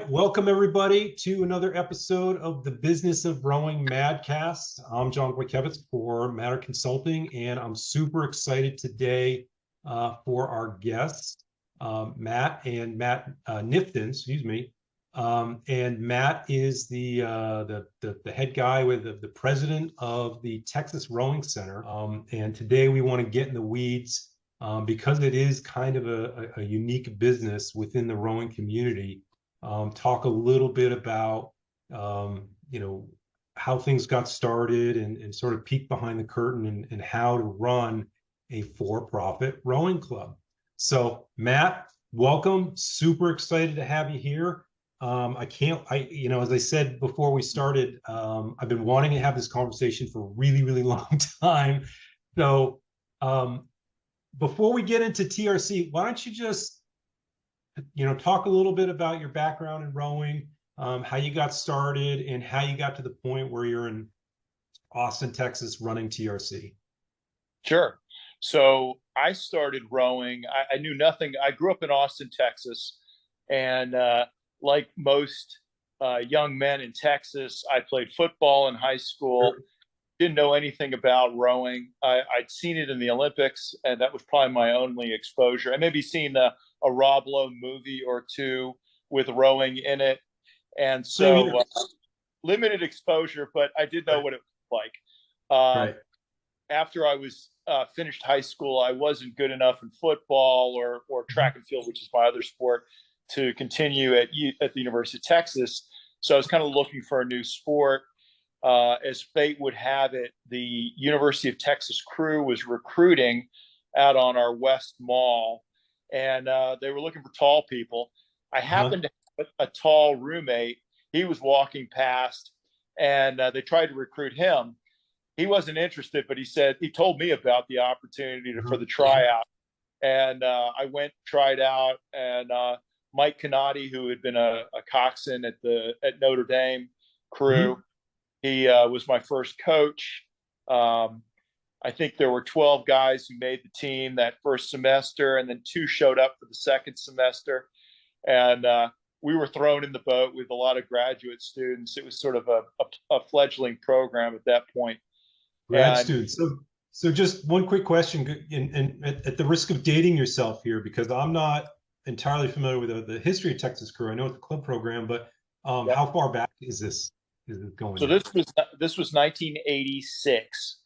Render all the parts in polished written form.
right, welcome everybody to another episode of the Business of Rowing MadCast. I'm John Wojciechowicz for Matter Consulting, and I'm super excited today for our guests, Matt Knifton, excuse me. And Matt is the head guy with the president of the Texas Rowing Center. And today we want to get in the weeds because it is kind of a unique business within the rowing community. Talk a little bit about how things got started and sort of peek behind the curtain and how to run a for-profit rowing club. So Matt, welcome. Super excited to have you here. As I said before we started, I've been wanting to have this conversation for a really, really long time. So before we get into TRC, why don't you just talk a little bit about your background in rowing, how you got started, and how you got to the point where you're in Austin, Texas, running TRC. Sure. So I started rowing. I knew nothing. I grew up in Austin, Texas, and like most young men in Texas, I played football in high school. Sure. Didn't know anything about rowing. I'd seen it in the Olympics, and that was probably my only exposure. I maybe seen a Rob Lowe movie or two with rowing in it. And so limited exposure, but I did know what it was like. After I was finished high school, I wasn't good enough in football or track and field, which is my other sport, to continue at the University of Texas. So I was kind of looking for a new sport. As fate would have it, the University of Texas crew was recruiting out on our West Mall, and they were looking for tall people. I happened to have a tall roommate. He was walking past, and they tried to recruit him. He wasn't interested, but he told me about the opportunity for the tryout. And I went, tried out, and Mike Canati, who had been a coxswain at Notre Dame crew, he was my first coach. I think there were 12 guys who made the team that first semester, and then 2 showed up for the second semester. And we were thrown in the boat with a lot of graduate students. It was sort of a fledgling program at that point. Grad students. So just one quick question, and at the risk of dating yourself here, because I'm not entirely familiar with the history of Texas crew. I know it's a club program, but how far back is this going? So this was 1986,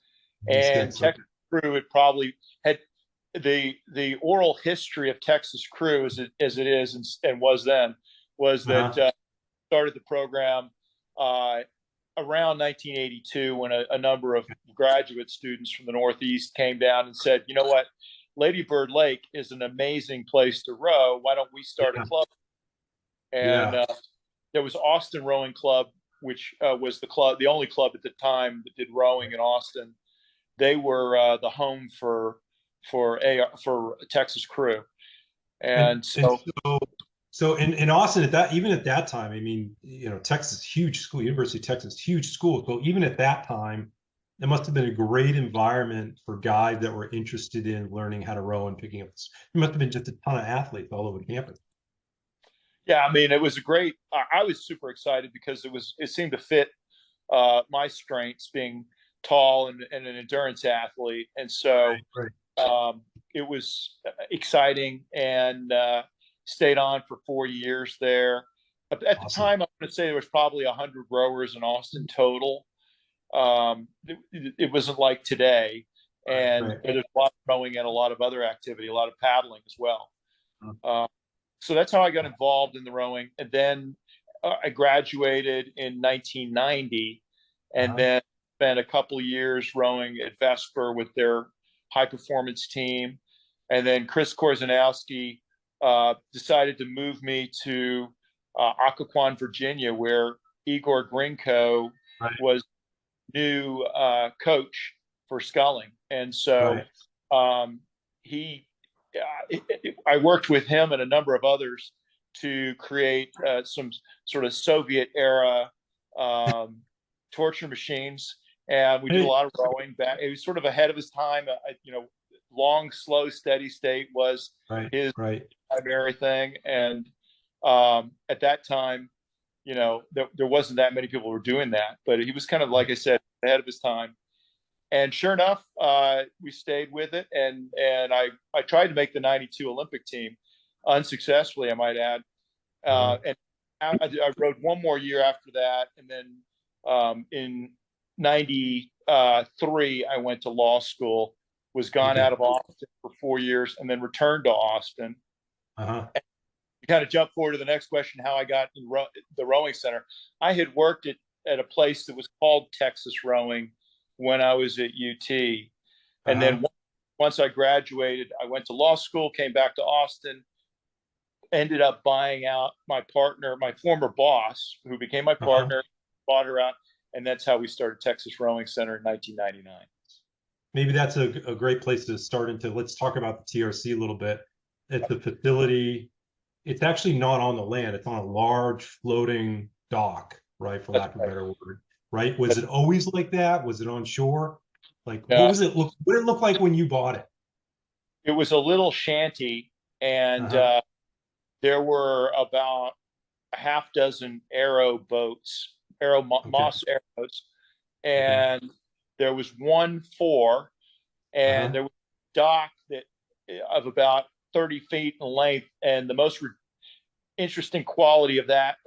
and Texas crew had the oral history of Texas crew as it is and was then was that started the program around 1982 when a number of graduate students from the Northeast came down and said, you know what, Lady Bird Lake is an amazing place to row. Why don't we start a club? And there was Austin Rowing Club, which was the only club at the time that did rowing in Austin. They were the home for Texas crew, and so in Austin even at that time, I mean, Texas, huge school, University of Texas, huge school. So even at that time, it must have been a great environment for guys that were interested in learning how to row and picking up. It must have been just a ton of athletes all over campus. Yeah, I mean, it was a great. I was super excited because it seemed to fit my strengths, being tall and an endurance athlete, and so it was exciting, and stayed on for 4 years there. At the time, I'm going to say there was probably 100 rowers in Austin total. It wasn't like today, and there's a lot of rowing and a lot of other activity, a lot of paddling as well. So that's how I got involved in the rowing. And then I graduated in 1990 and then spent a couple of years rowing at Vesper with their high performance team. And then Chris Korzanowski decided to move me to Occoquan, Virginia, where Igor Grinko was new coach for sculling. And so I worked with him and a number of others to create some sort of Soviet era torture machines, and we did a lot of rowing. Back, it was sort of ahead of his time. Long, slow, steady state was his primary thing, and At that time, there wasn't that many people who were doing that, but he was kind of, like I said, ahead of his time. And sure enough, we stayed with it, and I tried to make the '92 Olympic team, unsuccessfully, I might add. And I rode one more year after that, and then in '93 I went to law school. Was gone Okay. out of Austin for 4 years, and then returned to Austin. Uh-huh. You kind of jump forward to the next question: how I got in the rowing center. I had worked at a place that was called Texas Rowing when I was at UT, and Uh-huh. then once I graduated, I went to law school, came back to Austin, ended up buying out my partner, my former boss, who became my Uh-huh. partner, bought her out, and that's how we started Texas Rowing Center in 1999. Maybe that's a great place to start into. Let's talk about the TRC a little bit. At the facility, it's actually not on the land. It's on a large floating dock, right? For That's lack of a right. better word, right? Was it always like that? Was it on shore? Like, what Uh, was it look? What did it look like when you bought it? it was a little shanty, and Uh-huh. there were about a half dozen arrow boats, Okay. moss arrows, Okay. and there was one fore, and Uh-huh. there was a dock that of about 30 feet in length, and the most interesting quality of that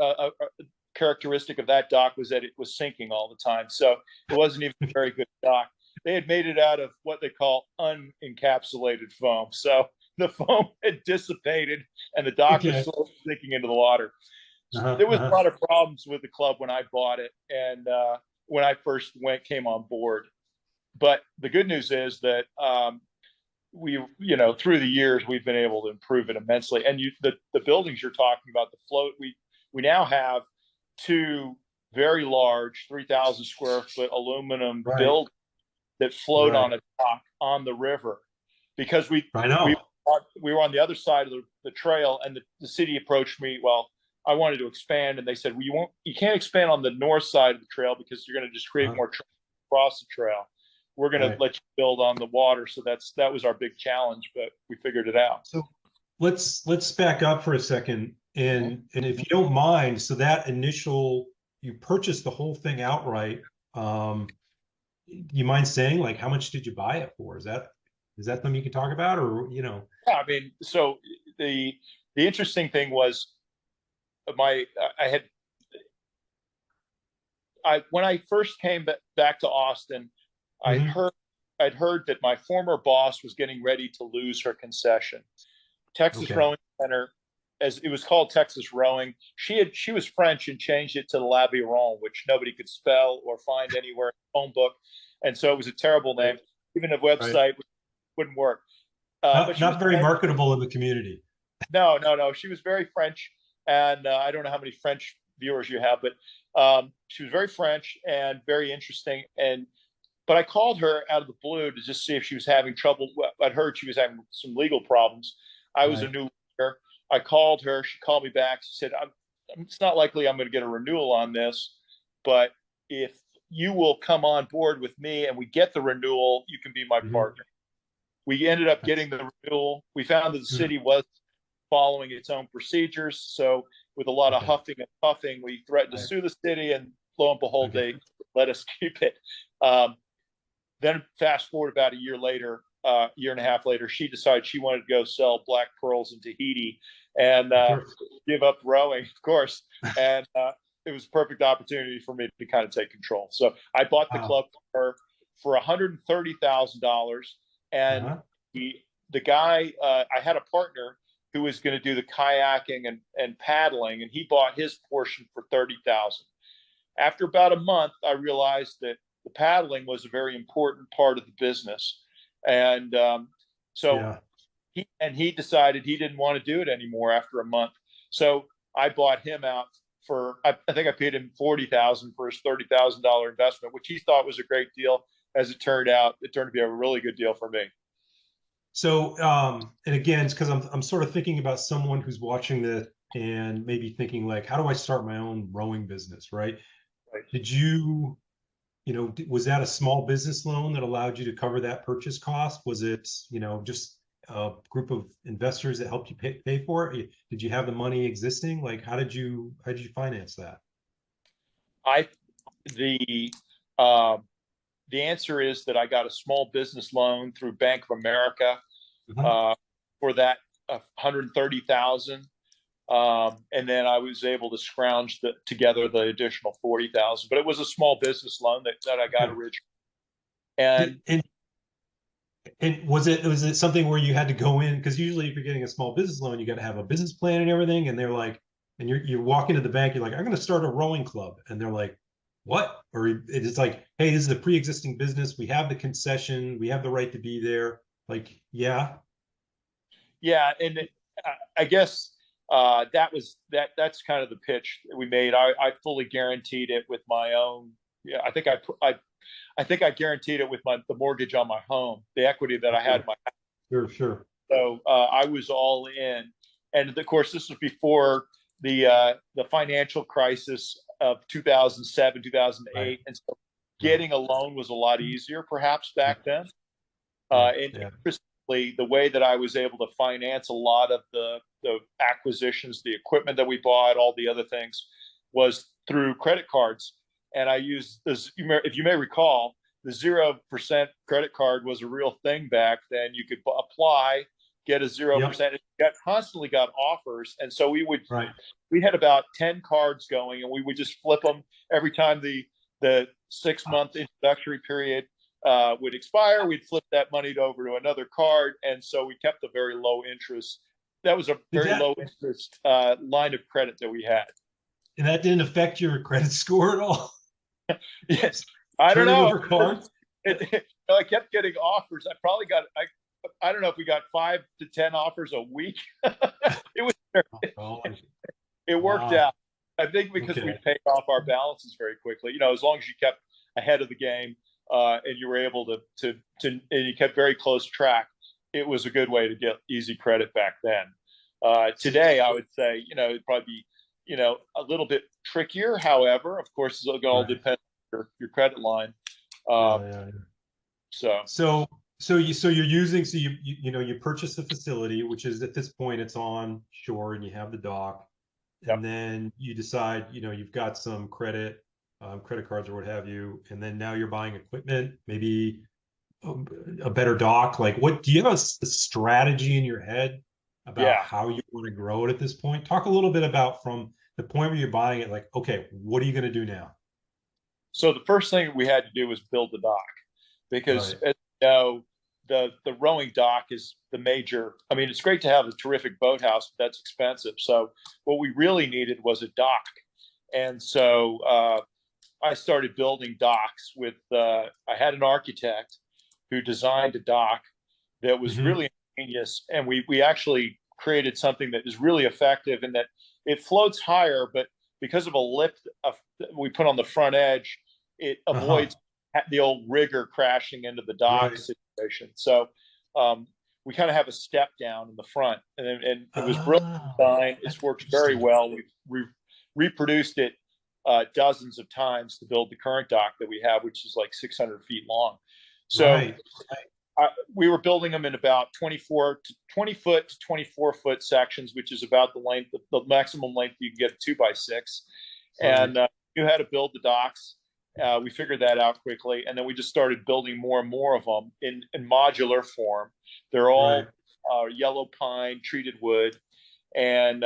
characteristic of that dock was that it was sinking all the time. So it wasn't even a very good dock. They had made it out of what they call unencapsulated foam. So the foam had dissipated and the dock was Okay. slowly sinking into the water. Uh-huh. There was a Uh-huh. lot of problems with the club when I bought it and when I first came on board. But the good news is that through the years we've been able to improve it immensely. And the buildings you're talking about, the float, we now have two very large 3,000 square foot aluminum Right. buildings that float Right. on a dock on the river, because I we know. we were on the other side of the trail, and the city approached me. Well, I wanted to expand, and they said, well, you can't expand on the north side of the trail because you're going to just create Uh-huh. more across the trail. We're going to Right. let you build on the water. So that was our big challenge, but we figured it out. So let's back up for a second, Mhm. and if you don't mind, so that initial you purchased the whole thing outright. You mind saying like how much did you buy it for? Is that something you can talk about, or Yeah, I mean, so the interesting thing was my I had I when I first came back to Austin, I Mhm. heard I'd heard that my former boss was getting ready to lose her concession. Texas Okay. Rowing Center, as it was called Texas Rowing, she was French and changed it to l'Aviron, which nobody could spell or find anywhere in the phone book, and so it was a terrible Right. name. Even the Right. website wouldn't work. But Not she was not very French. marketable in the community. No, no, no. She was very French, and I don't know how many French viewers you have, but she was very French and very interesting. But I called her out of the blue to just see if she was having trouble. I'd heard she was having some legal problems. I was a Right. new lawyer. I called her. She called me back. She said, "It's not likely I'm going to get a renewal on this, but if you will come on board with me and we get the renewal, you can be my Mhm. partner." We ended up That's getting the renewal. We found that the mhm. city was following its own procedures. So, with a lot of Okay. huffing and puffing, we threatened to Right. sue the city, and lo and behold, Okay. they let us keep it. Um, then, fast forward about a year later, year and a half later, she decided she wanted to go sell black pearls in Tahiti and Of course. give up rowing, of course. And it was a perfect opportunity for me to kind of take control. So I bought the Wow. club for her for $130,000, and Uh-huh. the the guy I had a partner who was going to do the kayaking and paddling, and he bought his portion for 30,000. After about a month, I realized that the paddling was a very important part of the business, and so Yeah. he decided he didn't want to do it anymore after a month. So I bought him out for I think I paid him 40,000 for his $30,000 investment, which he thought was a great deal. As it turned out, it turned to be a really good deal for me. So, and again, it's because I'm sort of thinking about someone who's watching this and maybe thinking like, how do I start my own rowing business, right? Right. Did you, was that a small business loan that allowed you to cover that purchase cost? Was it, just a group of investors that helped you pay for it? Did you have the money existing? Like, how did you finance that? I the um, the answer is that I got a small business loan through Bank of America Uh-huh. uh, for that 130,000, and then I was able to scrounge together the additional 40,000. But it was a small business loan that I got Okay. originally, Did, and and was it something where you had to go in? Because usually if you're getting a small business loan, you got to have a business plan and everything. And they're like, and you walk into the bank, you're like, I'm going to start a rowing club, and they're like, what? Or it's like, hey, this is a pre-existing business. We have the concession. We have the right to be there. Like, yeah, yeah, and I guess that's kind of the pitch that we made. I fully guaranteed it with my own. Yeah, I think I guaranteed it with the mortgage on my home, the equity that I had sure, in my. sure, sure. So I was all in, and of course, this was before the financial crisis of 2007, Right, 2008, and so right. getting a loan was a lot easier, perhaps Yeah, back then. yeah, And yeah. interestingly, the way that I was able to finance a lot of the acquisitions, the equipment that we bought, all the other things, was through credit cards. And I used this, if you may recall, the 0% credit card was a real thing back then. You could apply, get a Yep, 0%. Constantly got offers, and so right. we had about 10 cards going, and we would just flip them every time the 6 month introductory period would expire. We'd flip that money over to another card, and so we kept a very low interest. That was a Did very that low interest line of credit that we had. and that didn't affect your credit score at all? Yes, I don't Turning know. over cards? I kept getting offers. I don't know if we got 5 to 10 offers a week. it was Oh, gosh. it worked Wow. out. I think because we Okay. paid off our balances very quickly. As long as you kept ahead of the game and you were able to and you kept very close track, it was a good way to get easy credit back then. Today, I would say it'd probably be a little bit trickier. However, of course, it's all Right. depend on your credit line. Yeah, Um, yeah. so So you're using you purchase the facility, which is at this point it's on shore and you have the dock, yep. and then you decide you've got some credit cards or what have you, and then now you're buying equipment, maybe a, a better dock. Like, what do you have a strategy in your head about Yeah. how you want to grow it at this point? Talk a little bit about from the point where you're buying it, like, okay, what are you going to do now? So the first thing we had to do was build the dock because, Right. as you know, the rowing dock is the major. I mean, it's great to have a terrific boathouse, but that's expensive. So what we really needed was a dock, and so I started building docks with. I had an architect who designed a dock that was Hmm. really ingenious, and we actually created something that is really effective in that it floats higher, but because of a lip we put on the front edge, it Uh-huh. avoids the old rigger crashing into the dock Right. situation. So um, we kind of have a step down in the front, and it was brilliant Oh, design. that's It's worked very interesting. well. We've reproduced it dozens of times to build the current dock that we have, which is like 600 feet long. So Right. Right. we were building them in about 24 to 20 foot to 24-foot sections, which is about the maximum length you can get a 2x6. Right. And knew how to build the docks. We figured that out quickly, and then we just started building more and more of them in modular form. They're Right. all yellow pine treated wood, and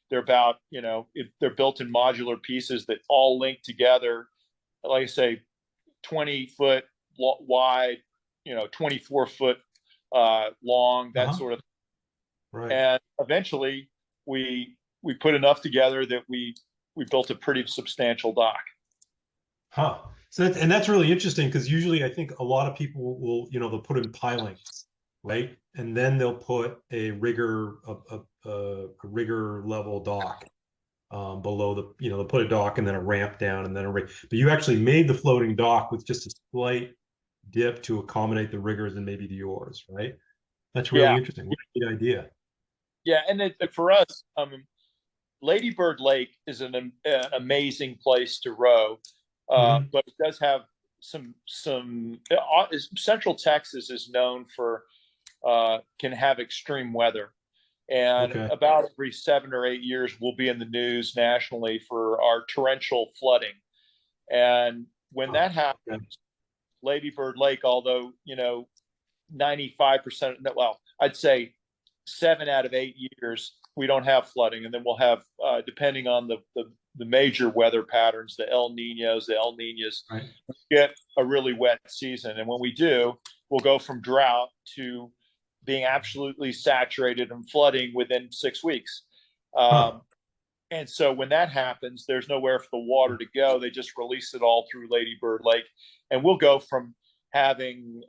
they're about they're built in modular pieces that all link together. Like I say, 20-foot wide, 24-foot long, that Uh-huh. sort of. Right. And eventually, we put enough together that we built a pretty substantial dock. Huh. So that's really interesting because usually I think a lot of people will, they'll put in pilings, right? And then they'll put a rigger level dock below they'll put a dock and then a ramp down and then a rig. But you actually made the floating dock with just a slight dip to accommodate the riggers and maybe the oars, right? That's really Yeah, interesting. What a good idea. yeah, and for us, Lady Bird Lake is an amazing place to row, Hmm. but it does have some. Central Texas is known for can have extreme weather. And Okay. about every 7 or 8 years, we'll be in the news nationally for our torrential flooding. And when Oh, that okay. happens, Lady Bird Lake, although, 95%, well, I'd say 7 out of 8 years, we don't have flooding. And then we'll have, depending on the major weather patterns, the El Ninos, the El Ninas, Right. get a really wet season. And when we do, we'll go from drought to being absolutely saturated and flooding within 6 weeks. Huh. And so when that happens, there's nowhere for the water to go. They just release it all through Lady Bird Lake. And we'll go from having,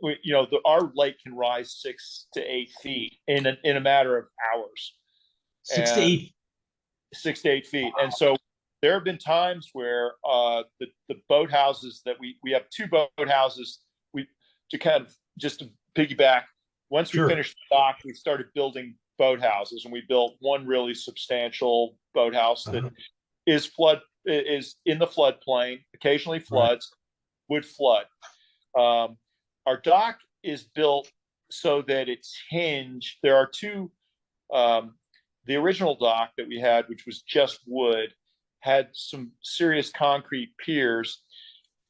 our lake can rise 6 to 8 feet in a matter of hours. Six to And eight. 6 to 8 feet. And so there have been times where the boathouses that we have two boathouses, to kind of just to piggyback. Once we Sure. finished the dock, we started building boathouses, and we built one really substantial boathouse that is in the floodplain, occasionally Right. floods, would flood. Our dock is built so that it's hinged. There are two. The original dock that we had, which was just wood, had some serious concrete piers.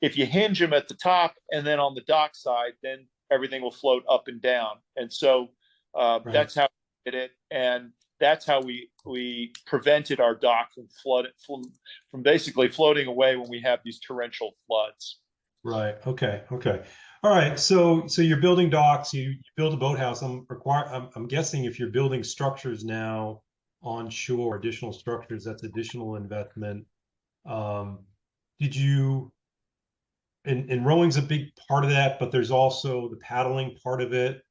If you hinge them at the top and then on the dock side, then everything will float up and down. And so that's how we did it. And that's how we prevented our dock from basically floating away when we have these torrential floods. Right. Okay. Okay. All right. So you're building docks. You build a boathouse. I'm guessing if you're building structures now on shore, additional structures, that's additional investment. Did you? And rowing's a big part of that, but there's also the paddling part of it.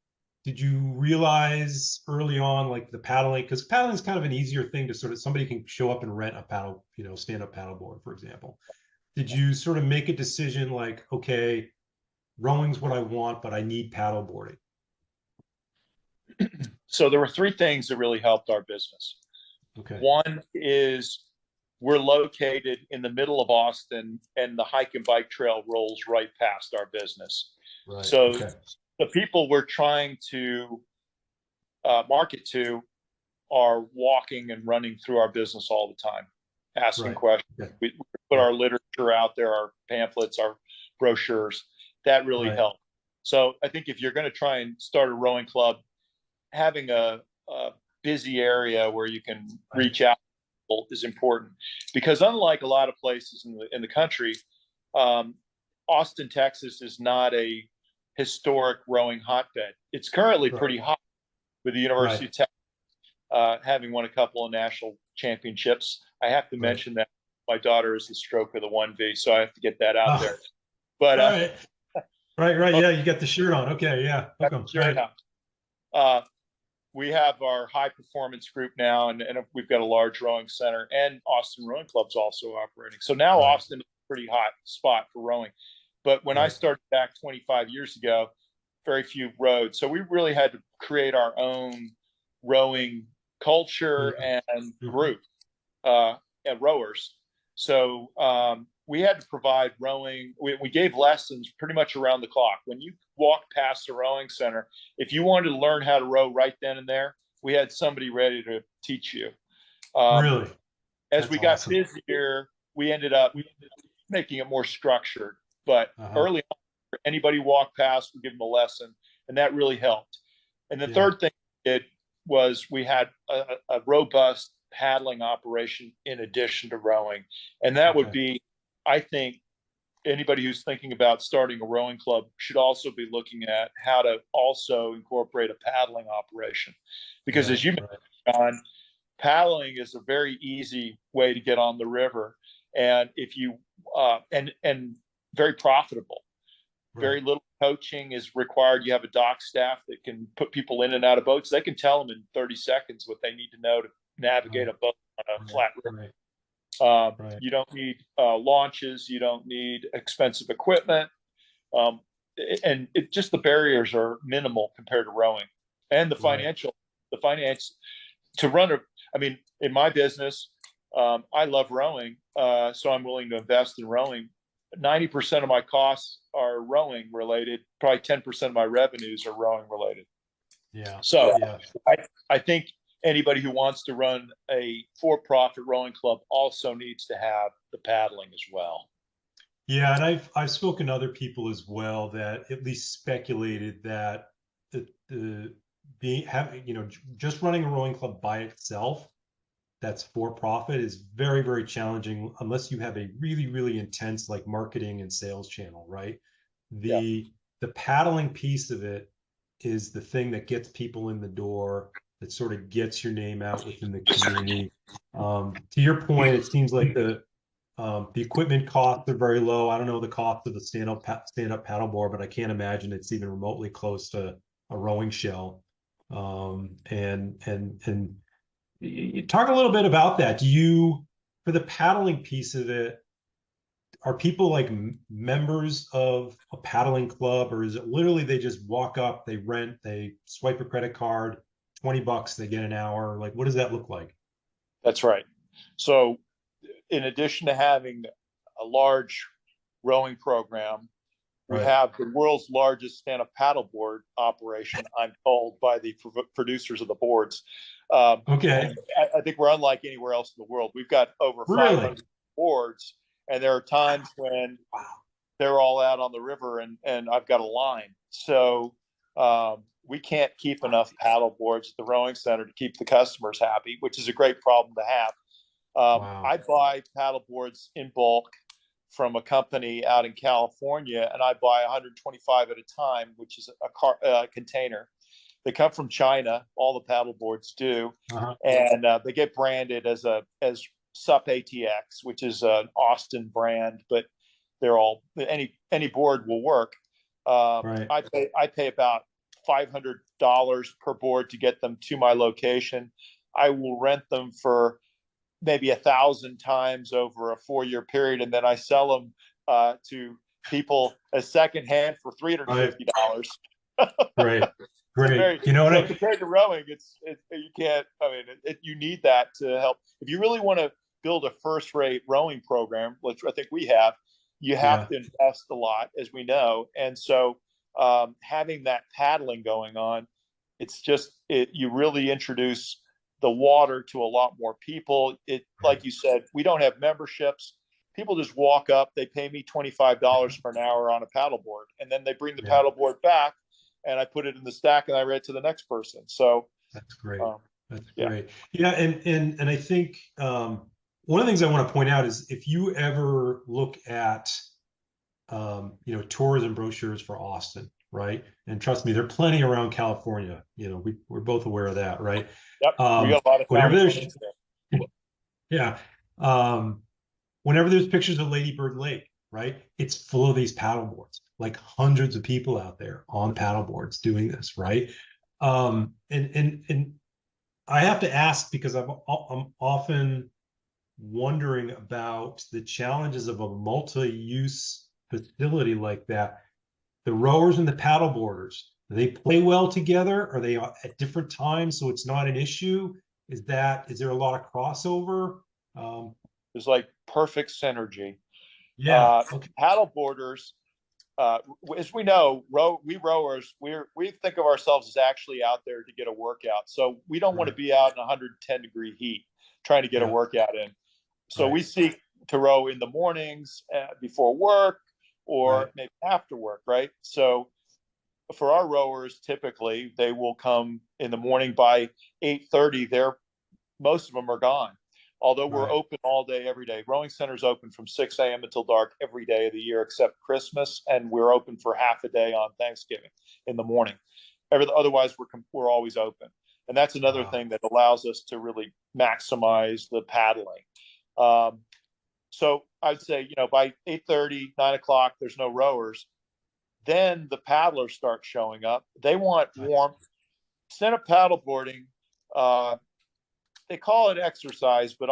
Did you realize early on, like the paddling, because paddling is kind of an easier thing to sort of somebody can show up and rent a paddle, stand-up paddleboard, for example. Did you sort of make a decision like, okay, rowing's what I want, but I need paddleboarding? So there were three things that really helped our business. Okay. One is we're located in the middle of Austin, and the hike and bike trail rolls right past our business. Right. So Okay. the people we're trying to market to are walking and running through our business all the time, asking Right. questions. Okay. We put our literature out there, our pamphlets, our brochures. That really Right. helped. So I think if you're going to try and start a rowing club, having a busy area where you can reach out is important, because unlike a lot of places in the country, Austin, Texas is not a historic rowing hotbed. It's currently pretty hot, with the University of Texas having won a couple of national championships. I have to mention that my daughter is the stroke of the 1V, so I have to get that out there. But all right. Right. Yeah, you got the shirt on. Okay, yeah. Welcome. Right. We have our high performance group now, and we've got a large rowing center, and Austin Rowing Club's also operating. So now Austin is a pretty hot spot for rowing. But when I started back 25 years ago, very few rowed. So we really had to create our own rowing culture and group and rowers. So we had to provide rowing. We gave lessons pretty much around the clock. When you walked past the rowing center, if you wanted to learn how to row right then and there, we had somebody ready to teach you. Really? As we got busier, we ended up making it more structured. But early on, anybody walked past, we give them a lesson, and that really helped. And the third thing we did was we had a robust paddling operation in addition to rowing. And that would be, I think, anybody who's thinking about starting a rowing club should also be looking at how to also incorporate a paddling operation. Because as you mentioned, John, paddling is a very easy way to get on the river. And if you, and very profitable. Very little coaching is required. You have a dock staff that can put people in and out of boats. They can tell them in 30 seconds what they need to know to navigate a boat on a flat river. You don't need launches. You don't need expensive equipment. And just the barriers are minimal compared to rowing. And the finance to run in my business, I love rowing. So I'm willing to invest in rowing. 90% of my costs are rowing related. Probably 10% of my revenues are rowing related. Yeah. So Yeah. I think anybody who wants to run a for-profit rowing club also needs to have the paddling as well. Yeah, and I've spoken to other people as well that at least speculated that the being having, just running a rowing club by itself that's for profit is very, very challenging unless you have a really, really intense like marketing and sales channel, right? Yeah. The paddling piece of it is the thing that gets people in the door, that sort of gets your name out within the community. To your point, it seems like the equipment costs are very low. I don't know the cost of the stand-up paddleboard, but I can't imagine it's even remotely close to a rowing shell. And you talk a little bit about that. Do you, for the paddling piece of it, are people like members of a paddling club, or is it literally they just walk up, they rent, they swipe a credit card, $20, they get an hour? Like, what does that look like? That's right. So in addition to having a large rowing program, we Right. have the world's largest stand-up paddleboard operation, I'm told by the producers of the boards. Okay. I think we're unlike anywhere else in the world. We've got over Really? 500 boards, and there are times when Wow. they're all out on the river and I've got a line. So we can't keep enough paddle boards at the rowing center to keep the customers happy, which is a great problem to have. Wow. I buy paddle boards in bulk from a company out in California, and I buy 125 at a time, which is a container. They come from China. All the paddle boards do, Uh-huh. and they get branded as SUP ATX, which is an Austin brand, but they're all any board will work. Right. I pay about $500 per board to get them to my location. I will rent them for maybe 1,000 times over a 4-year period, and then I sell them to people as secondhand for $350. Right. So Great. very so compared to rowing, you can't. I mean, you need that to help. If you really want to build a first-rate rowing program, which I think we have, you have Yeah. to invest a lot, as we know. And so, having that paddling going on, it's just you really introduce the water to a lot more people. Like you said, we don't have memberships. People just walk up, they pay me $25 for an hour on a paddleboard, and then they bring the Yeah. paddleboard back, and I put it in the stack and I read to the next person. So That's great. That's yeah. great. Yeah, and I think one of the things I want to point out is if you ever look at tourism brochures for Austin, right? And trust me, there are plenty around California. We're both aware of that, right? Yep. We got a lot of Whenever there's there. yeah, whenever there's pictures of Lady Bird Lake, right? It's full of these paddleboards, like hundreds of people out there on paddleboards doing this, right? And I have to ask because I'm often wondering about the challenges of a multi-use facility like that. The rowers and the paddleboarders, do they play well together? Are they at different times so it's not an issue? Is there a lot of crossover? There's like perfect synergy. Yeah. Okay. Paddleboarders, as we know, we rowers, we think of ourselves as actually out there to get a workout. So we don't want to be out in 110-degree heat trying to get a workout in. So we seek to row in the mornings before work or maybe after work, right? So for our rowers, typically they will come in the morning by 8:30. Most of them are gone. Although we're open all day, every day. Rowing Center's open from 6 a.m. until dark every day of the year except Christmas, and we're open for half a day on Thanksgiving in the morning. Otherwise, we're always open, and that's another thing that allows us to really maximize the paddling. So I'd say, by 8:30, 9 o'clock, there's no rowers. Then the paddlers start showing up. They want warmth. Stand-up paddleboarding, they call it exercise, but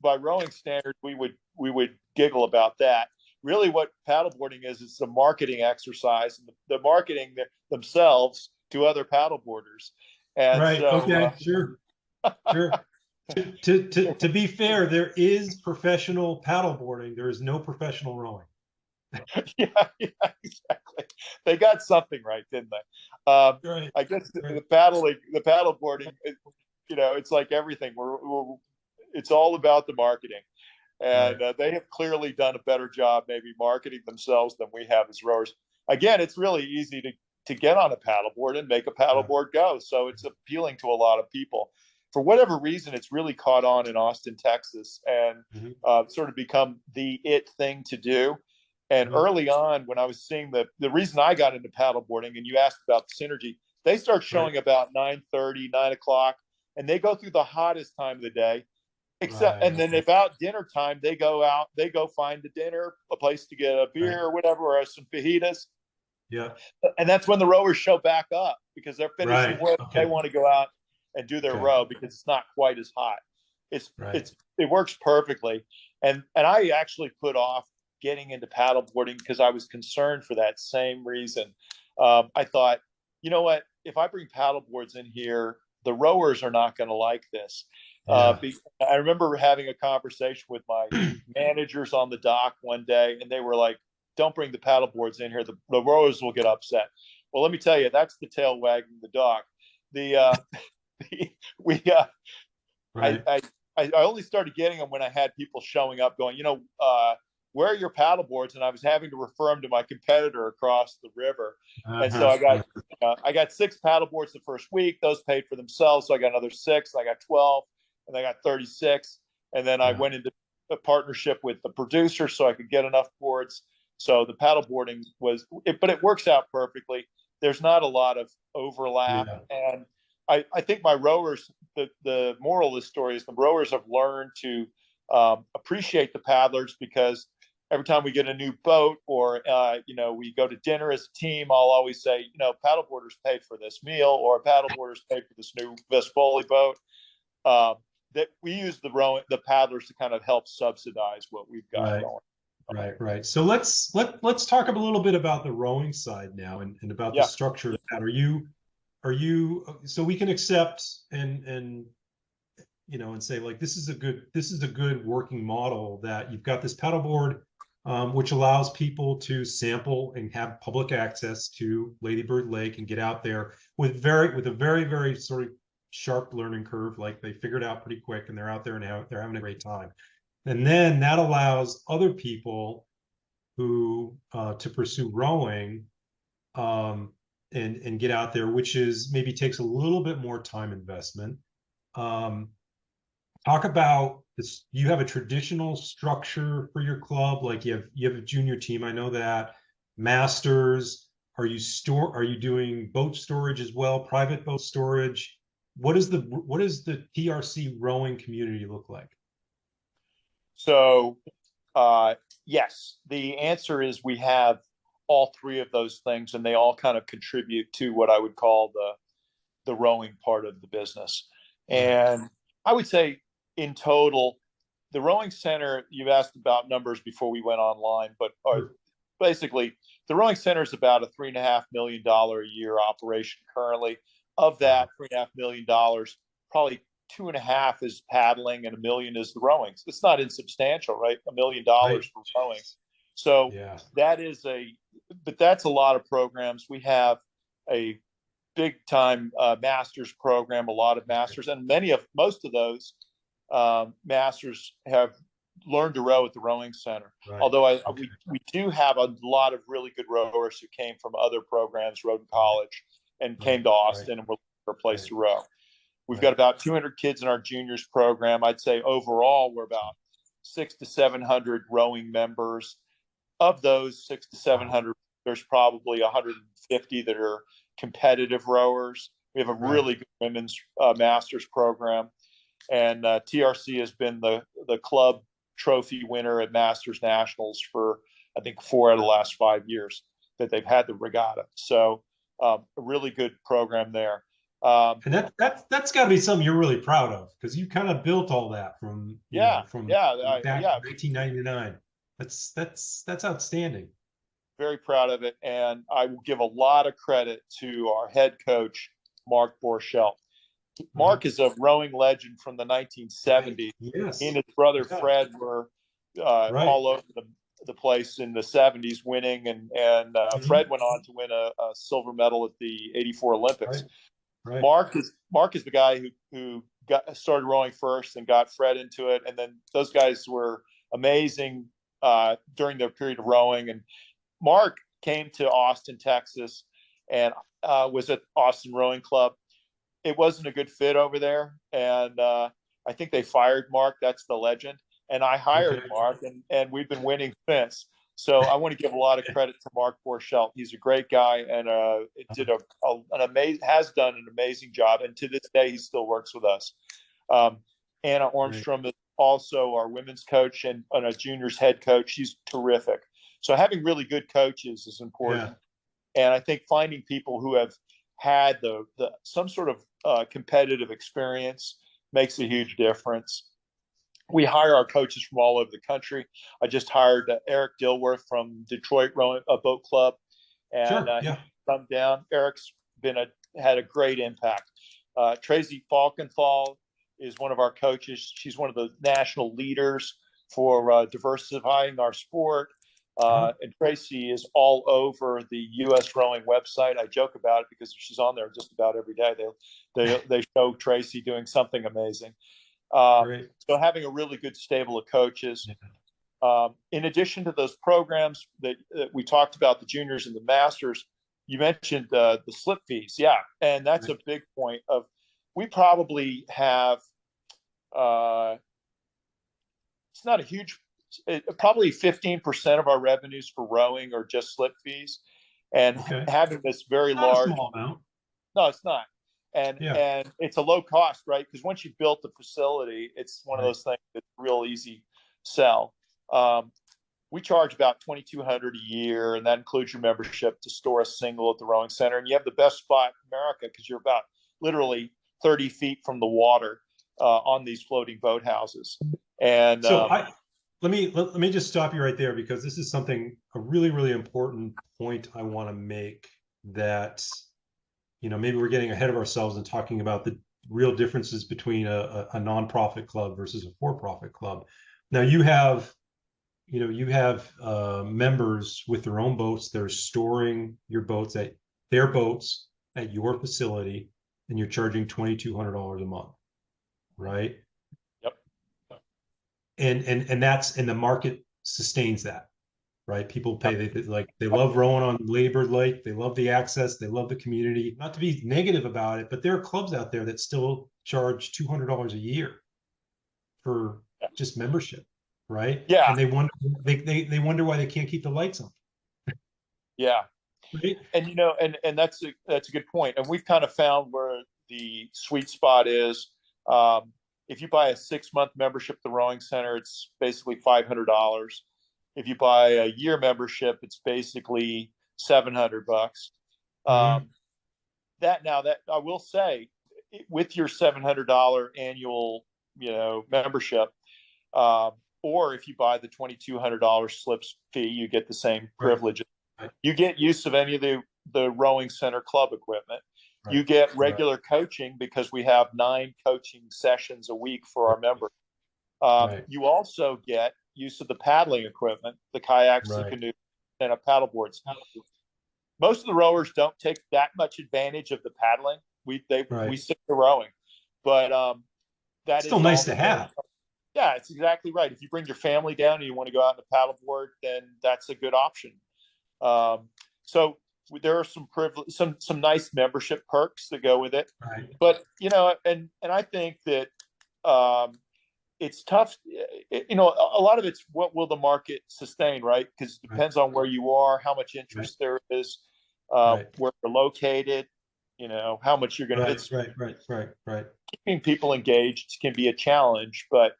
by rowing standards, we would giggle about that. Really, what paddleboarding is, it's a marketing exercise, and the marketing themselves to other paddleboarders. And okay, sure. To be fair, there is professional paddleboarding. There is no professional rowing. Yeah, yeah, exactly. They got something right, didn't they? Right. I guess Right. the paddleboarding, it's like everything. It's all about the marketing, Right. and they have clearly done a better job, maybe marketing themselves than we have as rowers. Again, it's really easy to get on a paddleboard and make a Yeah. paddleboard go, so it's appealing to a lot of people. For whatever reason, it's really caught on in Austin, Texas, and Mhm. sort of become the it thing to do. And Mhm. early on, when I was seeing the reason I got into paddleboarding, and you asked about the synergy, they start Right. showing about 9:30, 9 o'clock, and they go through the hottest time of the day. Except, and Right. then about dinner time, they go out, they go find a dinner, a place to get a Right. beer or whatever, or some fajitas, Yeah. and that's when the rowers show back up because they're finishing Right. work. They Okay. want to go out and do their Okay. row because it's not quite as hot. Right. It works perfectly, and I actually put off getting into paddleboarding because I was concerned for that same reason. I thought, you know what, if I bring paddleboards in here, the rowers are not going to like this. Yeah. I remember having a conversation with my managers on the dock one day, and they were like, "Don't bring the paddle boards in here. The rowers will get upset." Well, let me tell you, that's the tail wagging the dog. The, we I, Right. I I only started getting them when I had people showing up going, where are your paddle boards? And I was having to refer them to my competitor across the river. And so Uh-huh. I got 6 paddle boards the first week. Those paid for themselves. So I got another 6. I got 12, and I got 36. And then I Yeah. went into a partnership with the producer so I could get enough boards. So the paddle boarding but it works out perfectly. There's not a lot of overlap, Yeah. and I think my rowers, the moral of the story is the rowers have learned to appreciate the paddlers, because every time we get a new boat, or we go to dinner as a team, I'll always say, paddleboarders paid for this meal, or paddleboarders paid for this new Vespoli boat. Uh, that we use the paddlers to kind of help subsidize what we've got Right. going. Right. Right. So let's talk a little bit about the rowing side now, and about the Yeah. structure of that. Are you so we can accept and and say, like, this is a good working model, that you've got this paddleboard, which allows people to sample and have public access to Lady Bird Lake and get out there with a very, very sort of sharp learning curve. Like, they figured out pretty quick, and they're out there and they're having a great time. And then that allows other people who to pursue rowing, um, and get out there, which is maybe takes a little bit more time investment. Um, Talk about this. You have a traditional structure for your club, like you have a junior team. I know that. Masters. Are you doing boat storage as well? Private boat storage? What does the TRC rowing community look like? So yes, the answer is we have all 3 of those things, and they all kind of contribute to what I would call the rowing part of the business. Right. And I would say, in total, the rowing center, you've asked about numbers before we went online, but Sure. basically the rowing center is about a $3.5 million a year operation currently. Of Wow. that $3.5 million, probably 2.5 is paddling and $1 million is the rowing. It's not insubstantial, right? $1 million Right. for rowing. So Yeah. that is but that's a lot of programs. We have a big time masters program, a lot of masters, and most of those masters have learned to row at the rowing center. Right. Although Okay. we do have a lot of really good rowers who came from other programs, rowed in college, and Right. came to Right. Austin and were looking for a place Right. to row. We've got Right. about 200 kids in our juniors program. I'd say overall we're about 600 to 700 rowing members. Of those 600 to Wow. 700, there's probably 150 that are competitive rowers. We have a Right. really good women's masters program, and TRC has been the club trophy winner at Masters Nationals for, I think, 4 out of the last 5 years that they've had the regatta. So a really good program there. And that's got to be something you're really proud of, because you kind of built all that from you know Yeah, from yeah, back yeah. in 1999. That's outstanding. Very proud of it, and I will give a lot of credit to our head coach, Mark Borchelt. Mhm. Mark is a rowing legend from the Right. 1970s. He and Yes. his brother Yeah. Fred were Right. all over the place in the 70s, winning, and Fred went on to win a silver medal at the '84 Olympics. Right. Right. Mark is the guy who started rowing first and got Fred into it, and then those guys were amazing during their period of rowing. And Mark came to Austin, Texas, and was at Austin Rowing Club. It wasn't a good fit over there, and I think they fired Mark. That's the legend. And I hired Mark, and we've been winning since. So I want to give a lot of credit to Mark Borchelt. He's a great guy, and has done an amazing job. And to this day, he still works with us. Anna Ormstrom is also our women's coach and a juniors head coach. She's terrific. So having really good coaches is important. Yeah. And I think finding people who have had some sort of competitive experience makes a huge difference. We hire our coaches from all over the country. I just hired Eric Dilworth from Detroit Rowing Boat Club, and he's come down. Eric's had a great impact. Tracy Falkenthal is one of our coaches. She's one of the national leaders for diversifying our sport. And Tracy is all over the U.S. rowing website. I joke about it because she's on there just about every day. They show Tracy doing something amazing. So having a really good stable of coaches. In addition to those programs that we talked about, the juniors and the masters, you mentioned the slip fees. Yeah, and that's a big point. We probably have it's not a huge, probably 15% of our revenues for rowing are just slip fees, and having this very large small amount. No, it's not. And it's a low cost, right? Because once you've built the facility, it's one of those things that's real easy sell. We charge about $2,200 a year, and that includes your membership to store a single at the rowing center. And you have the best spot in America because you're about literally 30 feet from the water on these floating boathouses. And so let me just stop you right there, because this is a really, really important point I want to make, that maybe we're getting ahead of ourselves and talking about the real differences between a nonprofit club versus a for-profit club. Now you have members with their own boats. They're storing their boats at your facility, and you're charging $2,200 a month, right? Yep. And the market sustains that. Right, people pay. They love rowing on Labor Lake. They love the access. They love the community. Not to be negative about it, but there are clubs out there that still charge $200 a year for just membership, right? Yeah, and they wonder why they can't keep the lights on. Yeah, right? And that's a good point. And we've kind of found where the sweet spot is. If you buy a 6-month membership at the rowing center, it's basically $500. If you buy a year membership, it's basically $700. That I will say, with your $700 annual, membership, or if you buy the $2,200 slips fee, you get the same privileges. Right. You get use of any of the rowing center club equipment. Right. You get regular coaching because we have 9 coaching sessions a week for our members. You also get use of the paddling equipment, the kayaks, the canoes, and paddle boards. Most of the rowers don't take that much advantage of the paddling. We stick to rowing, but that's still nice to have. Yeah, it's exactly right. If you bring your family down and you want to go out on a paddleboard, then that's a good option. So there are some nice membership perks that go with it. Right. But and I think that it's tough. A lot of it's what will the market sustain, right? Because it depends on where you are, how much interest there is, where you're located, how much you're going to. Right. Keeping people engaged can be a challenge, but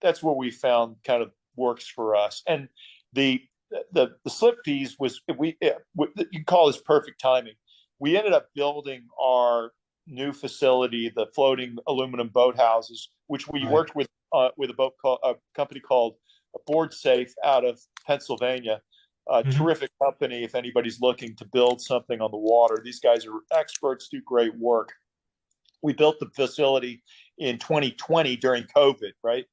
that's where we found kind of works for us. And the slip fees you call this perfect timing. We ended up building our new facility, the floating aluminum boat houses, which we worked with a company called Board Safe out of Pennsylvania. Terrific company. If anybody's looking to build something on the water, these guys are experts, do great work. We built the facility in 2020 during COVID, right?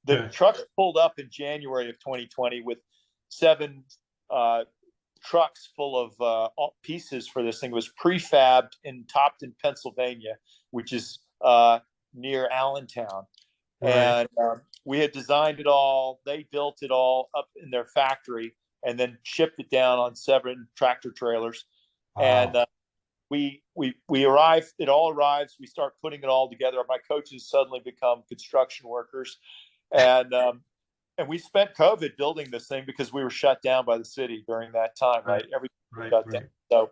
The trucks pulled up in January of 2020 with 7 trucks full of pieces for this thing. It was prefabbed in Topton, Pennsylvania, which is near Allentown. Right. And we had designed it all. They built it all up in their factory and then shipped it down on 7 tractor trailers. And Wow. we arrive. It all arrives. We start putting it all together. My coaches suddenly become construction workers, and we spent COVID building this thing because we were shut down by the city during that time. Right. Right, everything Right. shut down. Right. So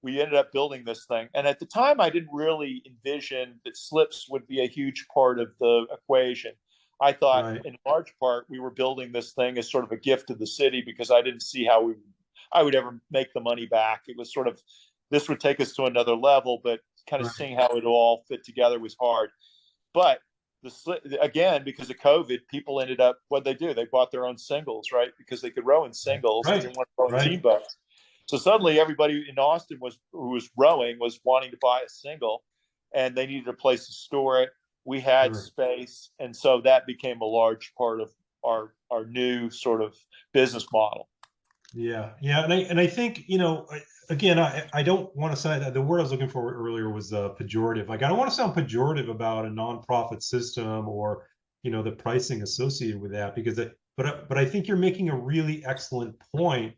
we ended up building this thing. And at the time, I didn't really envision that slips would be a huge part of the equation. I thought, Right. in large part, we were building this thing as sort of a gift to the city because I didn't see how I would ever make the money back. It was sort of, this would take us to another level, but kind of Right. seeing how it all fit together was hard. But again, because of COVID, people ended up, what they do, they bought their own singles, right? Because they could row in singles. They Right. didn't want to row in Right. team boats. So suddenly everybody in Austin who was rowing was wanting to buy a single, and they needed a place to store it. We had Sure. space. And so that became a large part of our new sort of business model. Yeah, yeah, and I think again, I don't want to say that the word I was looking for earlier was pejorative. Like I don't want to sound pejorative about a nonprofit system or the pricing associated with that because but I think you're making a really excellent point,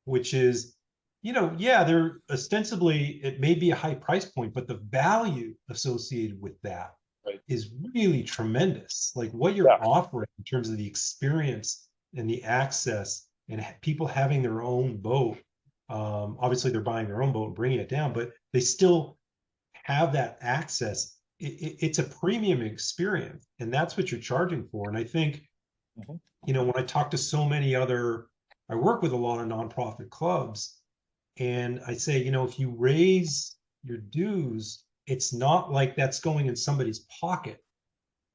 which is yeah, they're ostensibly it may be a high price point, but the value associated with that Right. is really tremendous. Like what you're Yeah. offering in terms of the experience and the access and people having their own boat. Obviously, they're buying their own boat and bringing it down, but they still have that access. It's a premium experience, and that's what you're charging for. And I think, when I talk to I work with a lot of nonprofit clubs, and I say, if you raise your dues, it's not like that's going in somebody's pocket.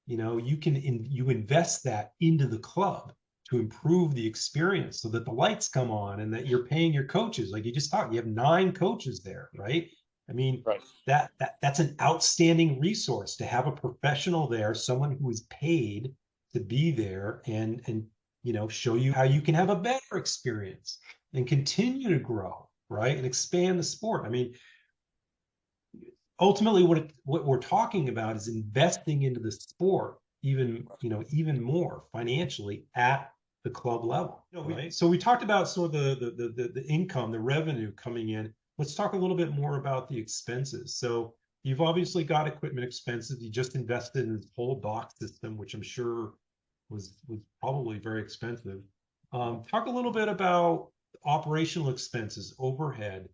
You invest that into the club to improve the experience so that the lights come on and that you're paying your coaches. Like you just talked, you have 9 coaches there, right? I mean, Right. that's an outstanding resource to have a professional there, someone who is paid to be there and show you how you can have a better experience and continue to grow, right? And expand the sport. I mean, ultimately what we're talking about is investing into the sport even more financially at the club level, right? So we talked about sort of the income, the revenue coming in. Let's talk a little bit more about the expenses. So you've obviously got equipment expenses. You just invested in this whole dock system, which I'm sure was probably very expensive. Talk a little bit about operational expenses, overhead,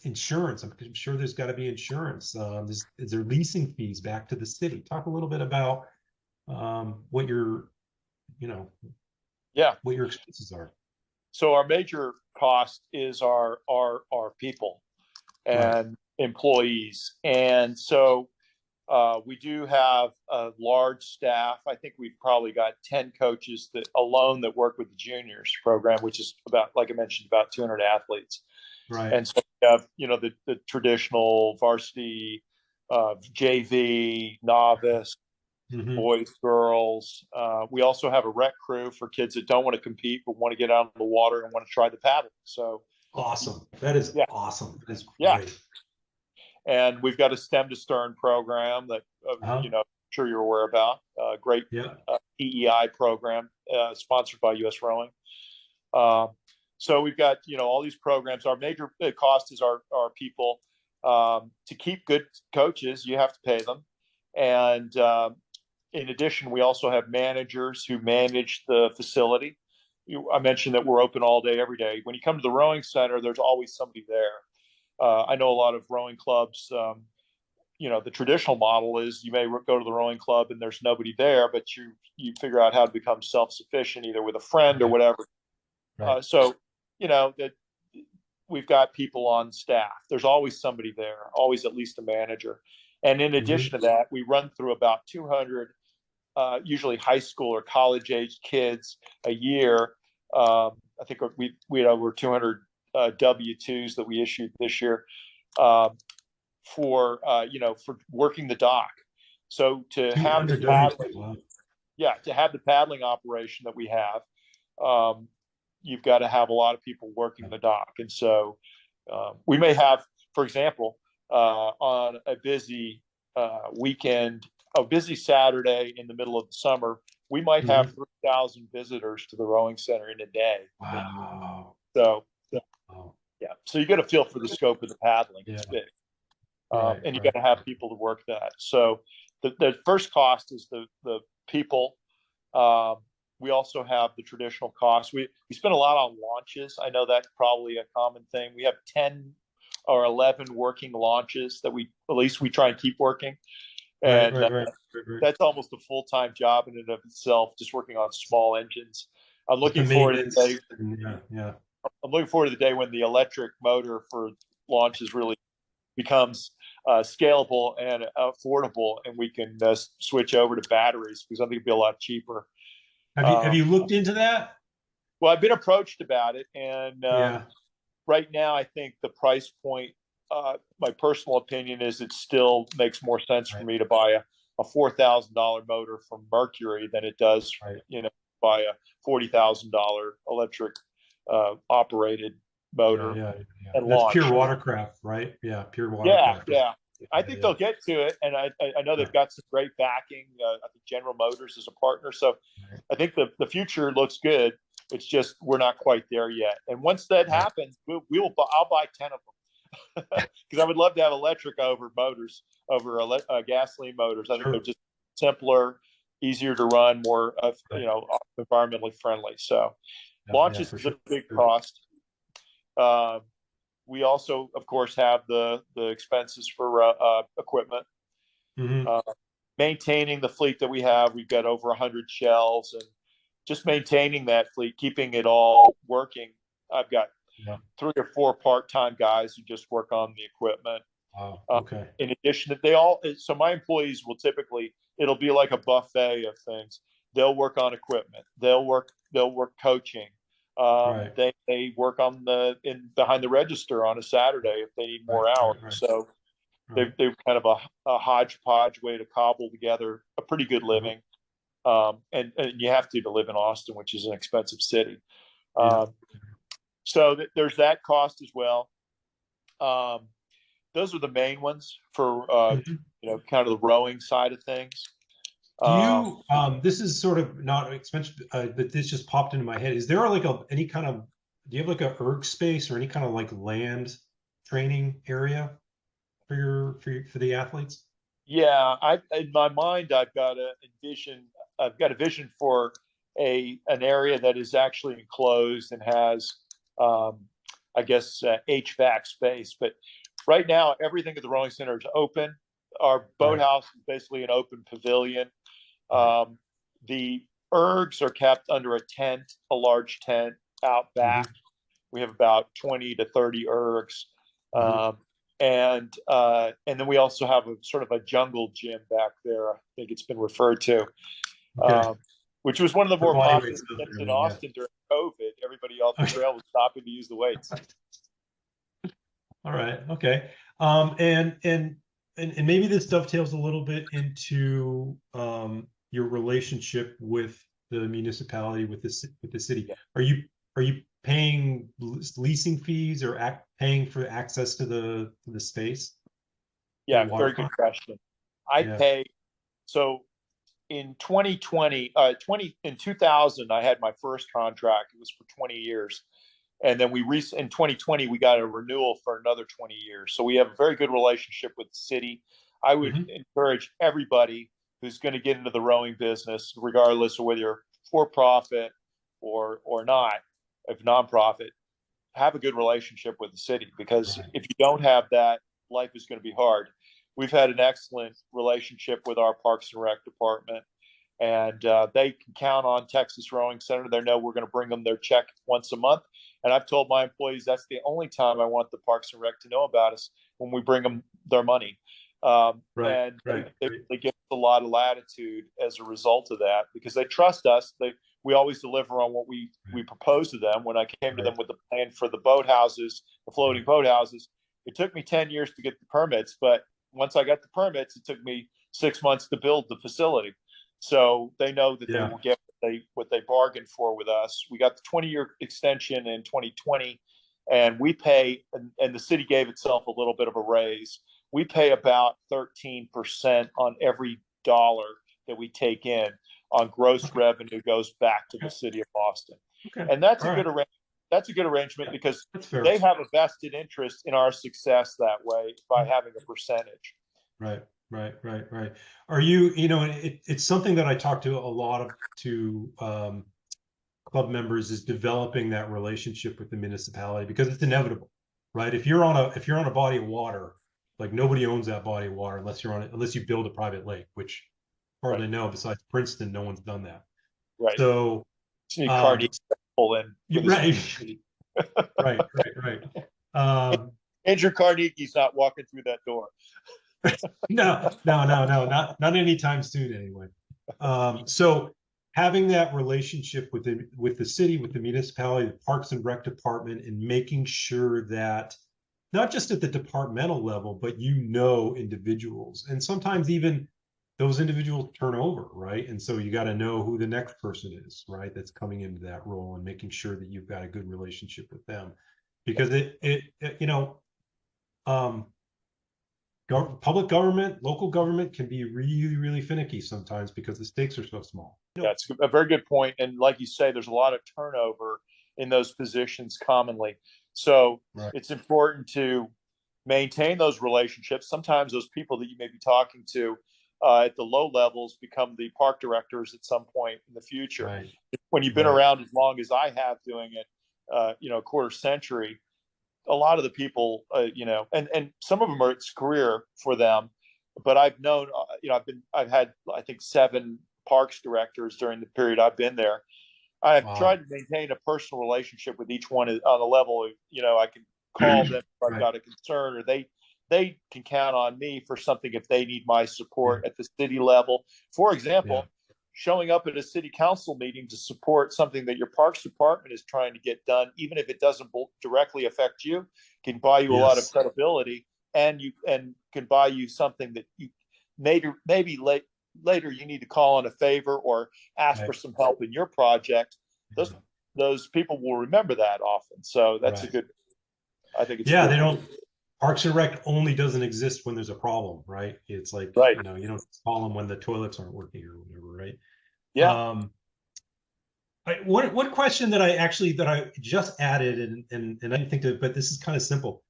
insurance. I'm sure there's got to be insurance. Is there leasing fees back to the city? Talk a little bit about what your Yeah. what your expenses are. So our major cost is our people and employees. And so we do have a large staff. I think we've probably got 10 coaches that work with the juniors program, which is about, like I mentioned, about 200 athletes. Right. And so we have, the traditional varsity, JV, novice, boys, girls. We also have a rec crew for kids that don't want to compete, but want to get out on the water and want to try the paddle. So awesome. That is awesome. That is great. Yeah. And we've got a stem to stern program that, I'm sure you're aware about. Great PEI program sponsored by U.S. Rowing. So we've got, all these programs. Our major cost is our people. To keep good coaches, you have to pay them. And in addition, we also have managers who manage the facility. I mentioned that we're open all day, every day. When you come to the rowing center, there's always somebody there. I know a lot of rowing clubs, the traditional model is you may go to the rowing club and there's nobody there, but you figure out how to become self-sufficient either with a friend or whatever. Right. So, that we've got people on staff. There's always somebody there, always at least a manager. And in addition to that, we run through about 200, usually high school or college age kids a year. I think we had over 200 W-2s that we issued this year for working the dock. So to have the paddling operation that we have, you've got to have a lot of people working the dock. And so we may have, for example, on a busy weekend, a busy Saturday in the middle of the summer, we might have 3,000 visitors to the rowing center in a day. Wow. So, Wow. yeah. So you got to feel for the scope of the paddling. It's big. And you got to have people to work that. So the first cost is the people. We also have the traditional costs. We spend a lot on launches. I know that's probably a common thing. We have 10 or 11 working launches that we try and keep working. And that's almost a full-time job in and of itself, just working on small engines. I'm looking forward to the day. I'm looking forward to the day when the electric motor for launches really becomes scalable and affordable, and we can switch over to batteries, because I think it'd be a lot cheaper. Have you looked into that? Well, I've been approached about it, and right now I think the price point, my personal opinion is it still makes more sense for me to buy a $4,000 motor from Mercury than it does, buy a $40,000 electric operated motor. And that's launch. pure watercraft, right? Yeah, pure watercraft. I think they'll get to it, and I know they've got some great backing. I think General Motors is a partner, so I think the future looks good. It's just we're not quite there yet. And once that happens, I'll buy 10 of them, because I would love to have electric motors over gasoline motors. I think they're just simpler, easier to run, more environmentally friendly. So launches is a big cost. We also, of course, have the expenses for equipment. Maintaining the fleet that we have. We've got over 100 shells, and just maintaining that fleet, keeping it all working. I've got 3 or 4 part-time guys who just work on the equipment. Wow. Okay. In addition, so my employees will typically, it'll be like a buffet of things. They'll work on equipment. They'll work coaching. They work on behind the register on a Saturday if they need more hours. So they've kind of a hodgepodge way to cobble together a pretty good living. And you have to live in Austin, which is an expensive city. So there's that cost as well. Those are the main ones for kind of the rowing side of things. Do you this is sort of not expensive, but this just popped into my head. Is there like any kind of, do you have like a erg space or any kind of like land training area for the athletes? Yeah, in my mind I've got a vision for an area that is actually enclosed and has HVAC space. But right now everything at the rowing center is open. Our boathouse is basically an open pavilion. The ergs are kept under a large tent out back. We have about 20 to 30 ergs. And then we also have a sort of a jungle gym back there. I think it's been referred to, which was one of the more popular gyms in Austin during COVID. Everybody off the trail was stopping to use the weights. All right. Okay. And maybe this dovetails a little bit into your relationship with the municipality, with the city. Are you paying leasing fees or paying for access to the space? Yeah, very good question. I pay. So in 2020, in 2000, I had my first contract. It was for 20 years. And then in 2020, we got a renewal for another 20 years. So we have a very good relationship with the city. I would encourage everybody who's going to get into the rowing business, regardless of whether you're for profit or not, if nonprofit, have a good relationship with the city, because if you don't have that, life is going to be hard. We've had an excellent relationship with our Parks and Rec department, and they can count on Texas Rowing Center. They know we're going to bring them their check once a month. And I've told my employees that's the only time I want the Parks and Rec to know about us, when we bring them their money. They give us a lot of latitude as a result of that, because they trust us. We always deliver on what we propose to them. When I came to them with the plan for the boathouses, the floating boathouses, it took me 10 years to get the permits. But once I got the permits, it took me 6 months to build the facility. So they know that they will get what what they bargained for with us. We got the 20-year extension in 2020, and we pay, and the city gave itself a little bit of a raise. We pay about 13% on every dollar that we take in on gross revenue goes back to the city of Boston. Okay. And that's All a good right. arrangement. That's a good arrangement because That's fair. they have a vested interest in our success that way by having a percentage. Right. Are you, it's something that I talk to a lot of club members is developing that relationship with the municipality because it's inevitable, right? If you're on a body of water, like nobody owns that body of water unless you build a private lake, which hardly know besides Princeton, no one's done that. Right. So, pull in. Right. Right. Andrew Carnegie's not walking through that door. No, not anytime soon anyway. So having that relationship with the city, with the municipality, the Parks and Rec department, and making sure that not just at the departmental level, but individuals, and sometimes even those individuals turn over, right? And so you got to know who the next person is, right? That's coming into that role, and making sure that you've got a good relationship with them, because public government, local government can be really, really finicky sometimes because the stakes are so small. That's a very good point. And like you say, there's a lot of turnover in those positions commonly. So It's important to maintain those relationships. Sometimes those people that you may be talking to at the low levels become the park directors at some point in the future. Right. When you've been around as long as I have doing it, a quarter century, a lot of the people, and some of them are it's career for them, but I've known, I've had, I think 7 parks directors during the period I've been there. I've tried to maintain a personal relationship with each one on the level of, I can call them if I've got a concern, or they can count on me for something if they need my support at the city level. For example, showing up at a city council meeting to support something that your parks department is trying to get done, even if it doesn't directly affect you, can buy you a lot of credibility, and can buy you something that you maybe later you need to call on a favor or ask for some help in your project. Those people will remember that often. So that's a good. I think it's they don't. Parks and Rec only doesn't exist when there's a problem, right? It's like, you don't call them when the toilets aren't working or whatever, right? Yeah. One question that I just added, and I didn't think to, but this is kind of simple.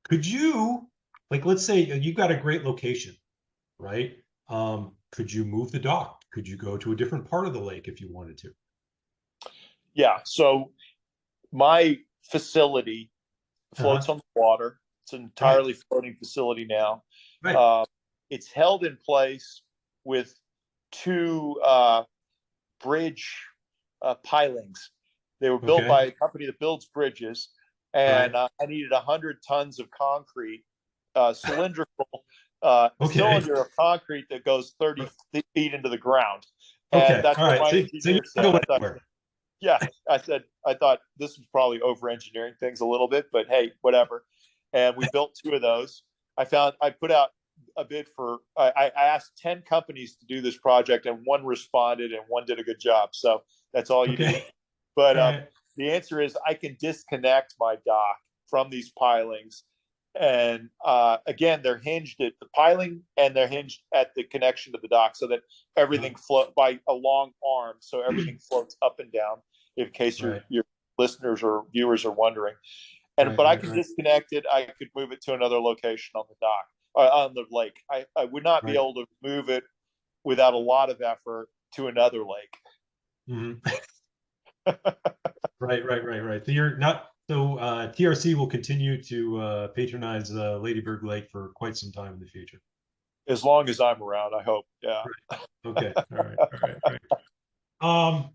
Could you, let's say you've got a great location, right? Could you move the dock? Could you go to a different part of the lake if you wanted to? Yeah. So my facility floats on the water. It's an entirely floating facility now. It's held in place with 2 bridge pilings. They were built by a company that builds bridges, and I needed 100 tons of concrete, cylindrical cylinder of concrete that goes 30 feet into the ground. And that's what my engineer said. I thought this was probably over engineering things a little bit, but hey, whatever. And we built 2 of those. I put out a bid for, I asked 10 companies to do this project, and 1 responded and 1 did a good job. So that's all you need. But the answer is I can disconnect my dock from these pilings. And again, they're hinged at the piling, and they're hinged at the connection to the dock, so that everything floats by a long arm. So everything floats up and down, in case your listeners or viewers are wondering. But I can disconnect it. I could move it to another location on the dock, on the lake. I would not be able to move it without a lot of effort to another lake. Right. So you're not. So TRC will continue to patronize Ladybird Lake for quite some time in the future. As long as I'm around, I hope. Yeah. Okay. All right.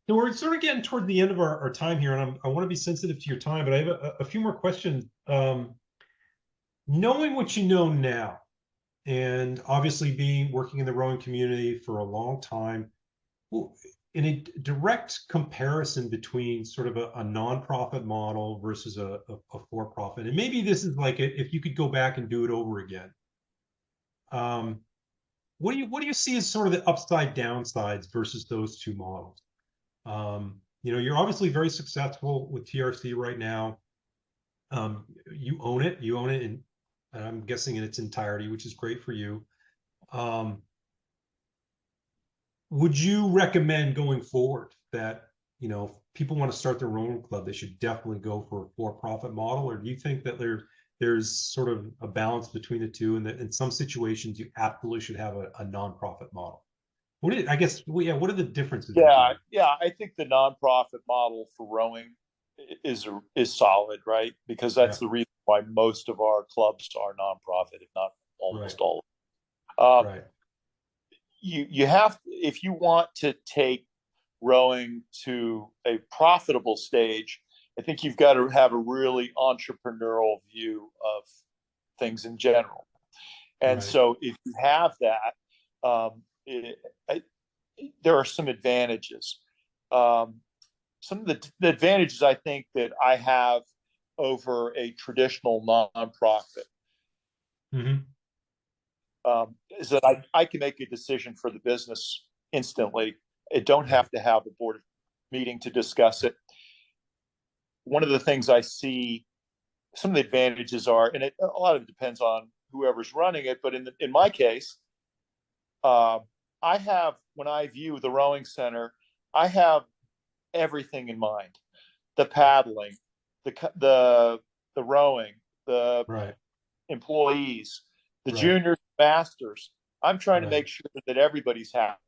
So we're sort of getting toward the end of our time here, and I want to be sensitive to your time, but I have a few more questions. Knowing what you know now, and obviously working in the rowing community for a long time, in a direct comparison between sort of a nonprofit model versus a for-profit, and maybe this is if you could go back and do it over again, what do you see as sort of the upside downsides versus those two models? You're obviously very successful with TRC right now. You own it. You own it in, and I'm guessing in its entirety, which is great for you. Would you recommend going forward that, if people want to start their own club, they should definitely go for a for-profit model? Or do you think that there's sort of a balance between the two, and that in some situations you absolutely should have a nonprofit model? I guess, well, yeah, what are the differences Yeah, between? yeah. I think the nonprofit model for rowing is solid, right? Because Yeah, that's the reason why most of our clubs are nonprofit, if not right, almost all. Uh, right. you have, if you want to take rowing to a profitable stage, I think you've got to have a really entrepreneurial view of things in general. And Right. so if you have that, it, there are some advantages. Some of the advantages I think that I have over a traditional nonprofit Mm-hmm. is that I can make a decision for the business instantly. I don't Right. have to have a board meeting to discuss it. One of the things I see, some of the advantages are, and a lot of it depends on whoever's running it, but in my case, uh, I have, when I view the rowing center, I have everything in mind: the paddling, the the rowing, the Right. employees, the Right. juniors, masters. I'm trying to Right. make sure that everybody's happy.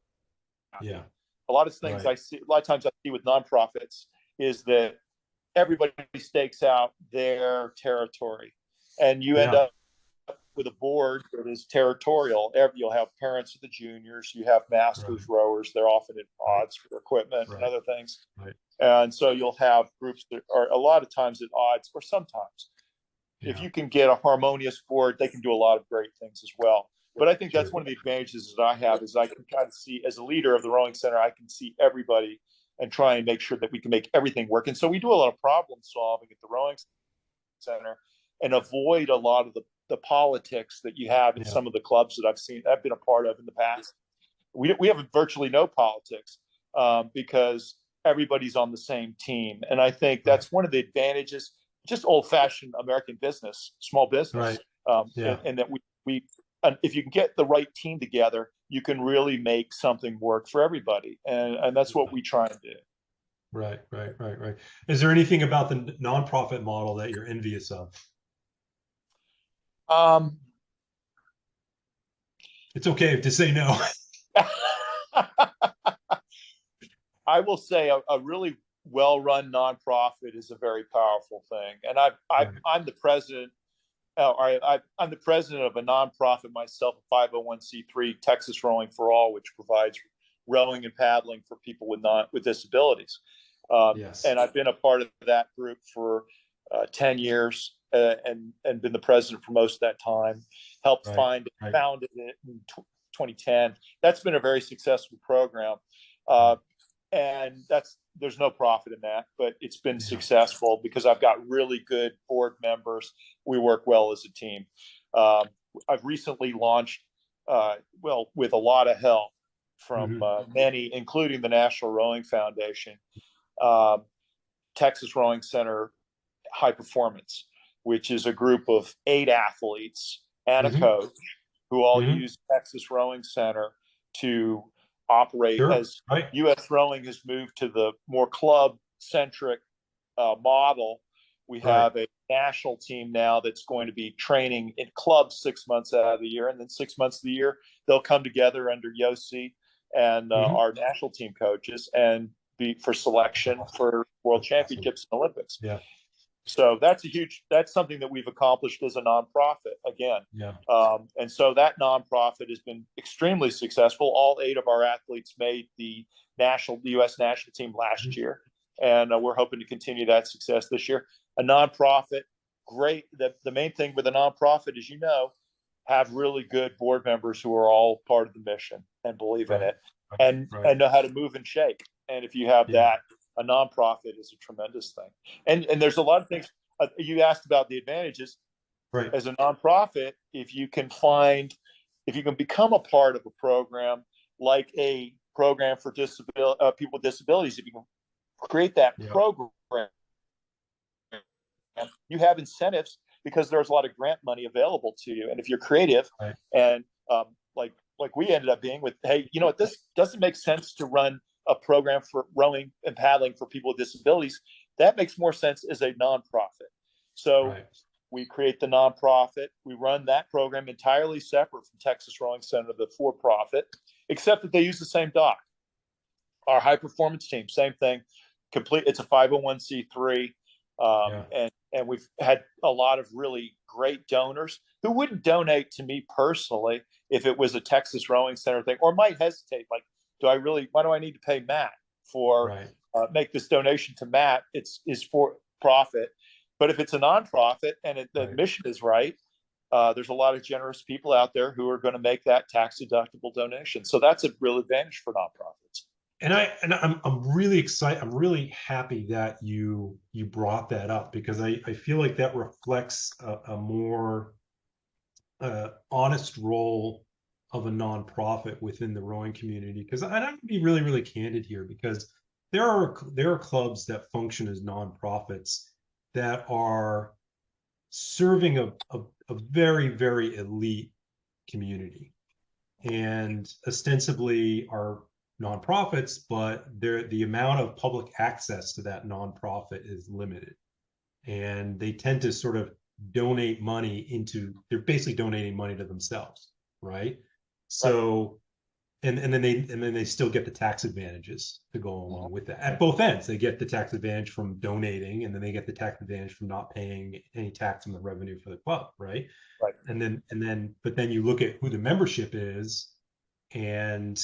Yeah. A lot of things Right. I see, a lot of times I see with nonprofits is that everybody stakes out their territory, and you end Yeah. up with a board that is territorial. You'll have parents of the juniors, you have Right. masters rowers. They're often at Right. odds for equipment and Right. other things. Right. And so you'll have groups that are a lot of times at odds, or sometimes. If Yeah. you can get a harmonious board, they can do a lot of great things as well. But I think that's Sure. one of the advantages that I have is I can kind of see, as a leader of the rowing center, I can see everybody and try and make sure that we can make everything work. And so we do a lot of problem solving at the rowing center and avoid a lot of the politics that you have at Yeah. some of the clubs that I've been a part of in the past. We have virtually no politics because everybody's on the same team. And I think Right. that's one of the advantages, just old fashioned American business, small business, Right. Yeah. and that we if you can get the right team together, you can really make something work for everybody. And that's what Yeah. we try and do. Right. Right. Right. Right. Is there anything about the nonprofit model that you're envious of? Um, It's okay to say no. I will say a really well-run nonprofit is a very powerful thing, and Right. I'm the president. I'm the president of a nonprofit myself, a 501c3, Texas Rowing for All, which provides rowing and paddling for people with disabilities. Yes. And I've been a part of that group for 10 years and been the president for most of that time. Helped Right. Right. founded it in 2010. That's been a very successful program. Right. And there's no profit in that, but it's been Yeah. successful because I've got really good board members. We work well as a team. Um, I've recently launched, well, with a lot of help from Mm-hmm. many, including the National Rowing Foundation, um, Texas Rowing Center High Performance, which is a group of 8 athletes and a Mm-hmm. coach who all Mm-hmm. use Texas Rowing Center to operate. Sure. As Right. U.S. rowing has moved to the more club centric model, we Right. have a national team now that's going to be training in clubs 6 months out of the year, and then 6 months of the year they'll come together under Yossi and Mm-hmm. our national team coaches and be for That's selection awesome. for world That's awesome. championships and Olympics. Yeah. So that's something that we've accomplished as a nonprofit again. Yeah. And so that nonprofit has been extremely successful. All 8 of our athletes made the U.S. national team last Mm-hmm. year, and we're hoping to continue that success this year. A nonprofit, great. The main thing with a nonprofit, as you know, have really good board members who are all part of the mission and believe in Right. it, Right. and Right. know how to move and shake. And if you have Yeah. that, a nonprofit is a tremendous thing. And there's a lot of things. You asked about the advantages Right. as a nonprofit. If you can find if you can become a part of a program like a program for people with disabilities, if you can create that Yeah. program, you have incentives because there's a lot of grant money available to you. And if you're creative, Right. and like we ended up being with, hey, you know what, this doesn't make sense to run a program for rowing and paddling for people with disabilities. That makes more sense as a nonprofit. So Right. we create the nonprofit. We run that program entirely separate from Texas Rowing Center, the for-profit, except that they use the same dock. Our high performance team, same thing. Complete. It's a 501c3, Yeah. and we've had a lot of really great donors who wouldn't donate to me personally if it was a Texas Rowing Center thing, or might hesitate. Like, why do I need to pay Matt for Right. make this donation to Matt? It's for profit. But if it's a nonprofit and the Right. mission is right, there's a lot of generous people out there who are going to make that tax deductible donation. So that's a real advantage for nonprofits. And I'm really excited. I'm really happy that you brought that up, because I feel like that reflects a more honest role of a nonprofit within the rowing community. Because I'm going to be really, really candid here, because there are clubs that function as nonprofits that are serving a very, very elite community, and ostensibly are nonprofits, but the amount of public access to that nonprofit is limited, and they tend to sort of donate money they're basically donating money to themselves, right? Right. So and then they still get the tax advantages to go along with that. At both ends, they get the tax advantage from donating, and then they get the tax advantage from not paying any tax on the revenue for the club, right? Right. But then you look at who the membership is, and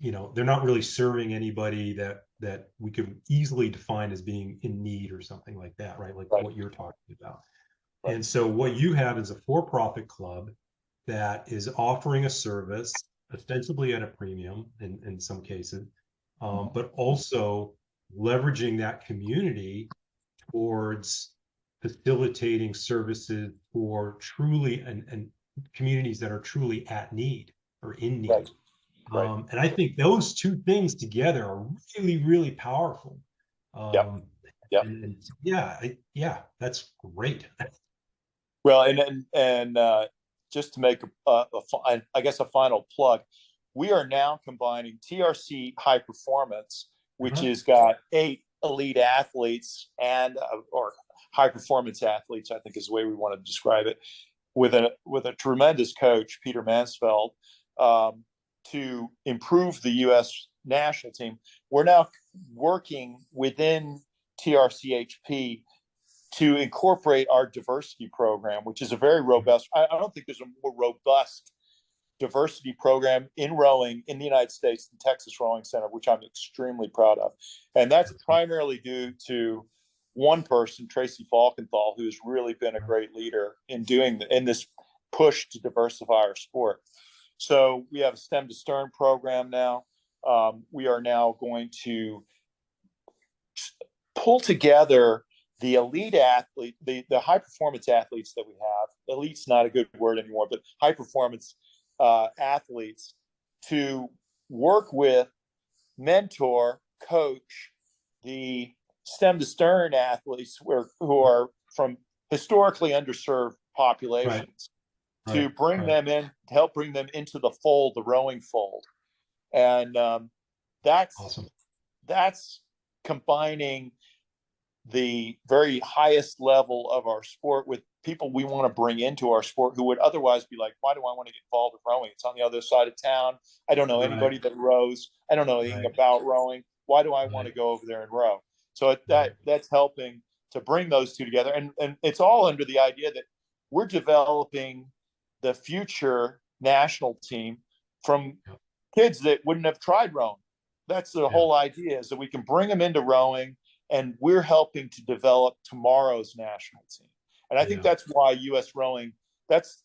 they're not really serving anybody that we could easily define as being in need or something like that, right? Like Right. what you're talking about. Right. And so what you have is a for-profit club that is offering a service ostensibly at a premium in some cases, but also leveraging that community towards facilitating services for truly and communities that are truly at need or in need. Right. Right. And I think those two things together are really, really powerful. Yep. Um, Yep. and yeah, that's great. Well, and just to make I guess a final plug, we are now combining TRC High Performance, which Uh-huh. has got 8 elite athletes and or high performance athletes, I think is the way we want to describe it, with a tremendous coach, Peter Mansfeld, to improve the U.S. national team. We're now working within TRCHP to incorporate our diversity program, which is a very robust. I don't think there's a more robust diversity program in rowing in the United States than Texas Rowing Center, which I'm extremely proud of. And that's primarily due to one person, Tracy Falkenthal, who has really been a great leader in this push to diversify our sport. So we have a stem to stern program now. We are now going to pull together the elite athlete, the high performance athletes that we have. Elite's not a good word anymore, but high performance athletes, to work with, mentor, coach the stem to stern athletes who are from historically underserved populations, to bring them in, to help bring them into the fold, the rowing fold. And that's Awesome. That's combining the very highest level of our sport with people we want to bring into our sport who would otherwise be like, why do I want to get involved with rowing? It's on the other side of town. I don't know anybody that rows. I don't know anything about rowing. Why do I want to go over there and row? So that's helping to bring those two together. And it's all under the idea that we're developing the future national team from kids that wouldn't have tried rowing. That's the whole idea, is that we can bring them into rowing, and we're helping to develop tomorrow's national team. And I think that's why U.S. rowing, that's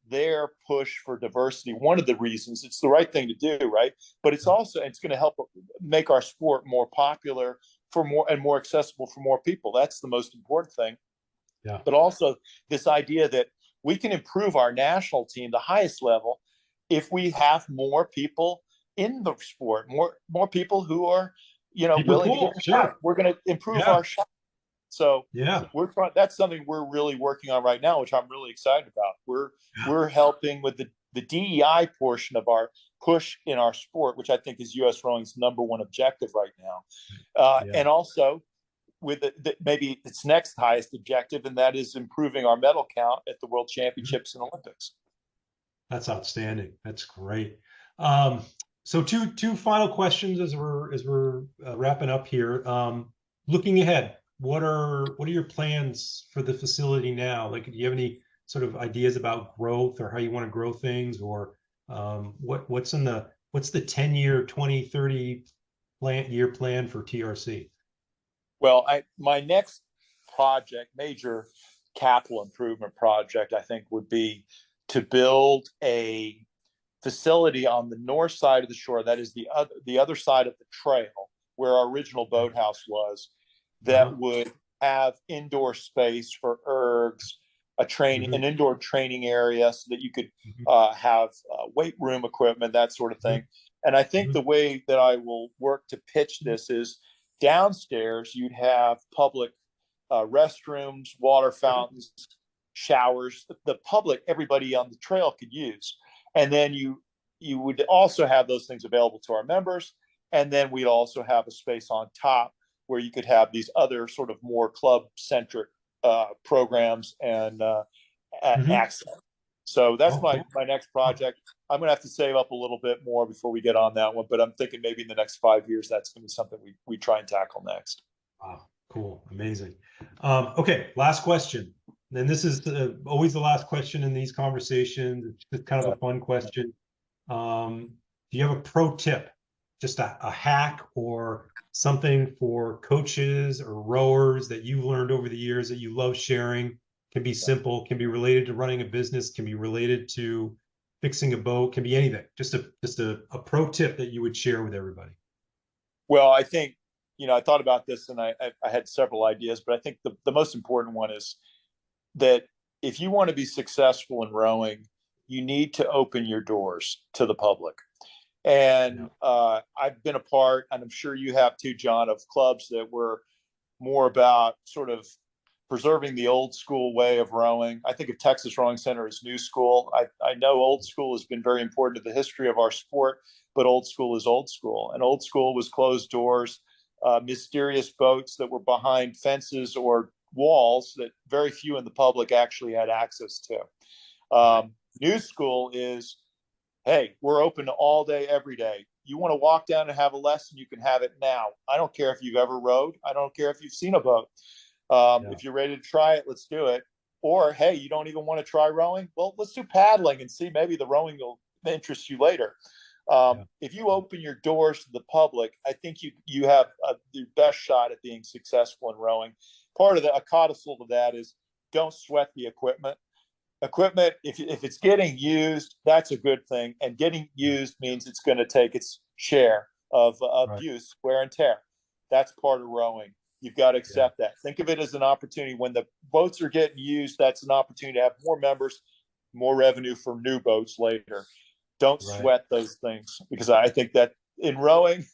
their push for diversity. One of the reasons, it's the right thing to do, right? But it's also, it's going to help make our sport more popular for more and more accessible for more people. That's the most important thing. Yeah. But also this idea that we can improve our national team, the highest level, if we have more people in the sport, more people who are, Super willing to give cool. it a shot. Sure. We're going to improve Yeah. our shot. So Yeah. that's something we're really working on right now, which I'm really excited about. We're helping with the DEI portion of our push in our sport, which I think is U.S. rowing's number one objective right now, Yeah. and also with maybe its next highest objective, and that is improving our medal count at the World Championships and Olympics. That's outstanding. That's great. So two final questions as we're wrapping up here. Looking ahead, what are your plans for the facility now? Like, do you have any sort of ideas about growth or how you want to grow things, or what's the 10-year, 20, 30 year plan for TRC? Well, my next project, major capital improvement project, I think would be to build a facility on the north side of the shore. That is the other side of the trail where our original boathouse was. That would have indoor space for ergs, an indoor training area, so that you could have weight room equipment, that sort of thing. And I think the way that I will work to pitch this is downstairs you'd have public restrooms, water fountains, showers. The public, everybody on the trail could use, and then you would also have those things available to our members. And then we'd also have a space on top where you could have these other sort of more club-centric programs and access. So that's my next project. I'm going to have to save up a little bit more before we get on that one, but I'm thinking maybe in the next 5 years, that's going to be something we try and tackle next. Wow, cool, amazing. Okay, last question. And this is always the last question in these conversations. It's just kind of a fun question. Do you have a pro tip, just a hack or something for coaches or rowers that you've learned over the years that you love sharing? Can be simple, can be related to running a business, can be related to fixing a boat, can be anything. Just a pro tip that you would share with everybody. Well, I think, I thought about this and I had several ideas, but I think the most important one is that if you want to be successful in rowing, you need to open your doors to the public. And I've been a part, and I'm sure you have too, John, of clubs that were more about sort of preserving the old school way of rowing. I think of Texas Rowing Center as new school. I know old school has been very important to the history of our sport, but old school is old school. And old school was closed doors, mysterious boats that were behind fences or walls that very few in the public actually had access to. New school is, hey, we're open all day, every day. You want to walk down and have a lesson, you can have it now. I don't care if you've ever rowed. I don't care if you've seen a boat. If you're ready to try it, let's do it. Or, hey, you don't even want to try rowing? Well, let's do paddling and see, maybe the rowing will interest you later. If you open your doors to the public, I think you have the best shot at being successful in rowing. Part of a codicil to that is don't sweat the equipment. If it's getting used, that's a good thing. And getting used means it's going to take its share of abuse, wear and tear. That's part of rowing. You've got to accept that. Think of it as an opportunity. When the boats are getting used, that's an opportunity to have more members, more revenue for new boats later. Don't sweat those things, because I think that in rowing,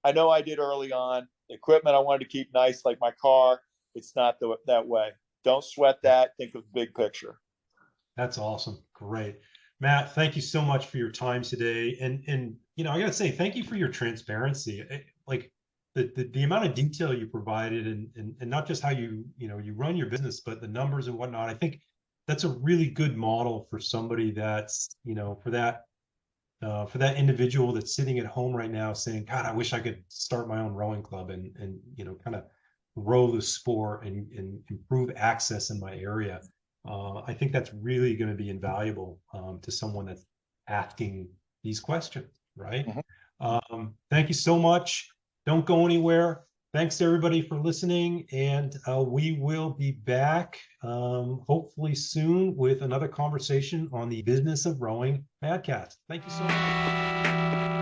I know I did early on. Equipment I wanted to keep nice, like my car. It's not that way. Don't sweat that. Think of the big picture. That's awesome. Great. Matt, thank you so much for your time today. And I gotta say, thank you for your transparency. Like the amount of detail you provided, and not just how you run your business, but the numbers and whatnot. I think that's a really good model for somebody that's, for that individual that's sitting at home right now saying, God, I wish I could start my own rowing club and kind of grow the sport and improve access in my area. I think that's really going to be invaluable to someone that's asking these questions, right? Thank you so much. Don't go anywhere. Thanks everybody for listening, and we will be back hopefully soon with another conversation on the business of rowing MadCast. Thank you so much.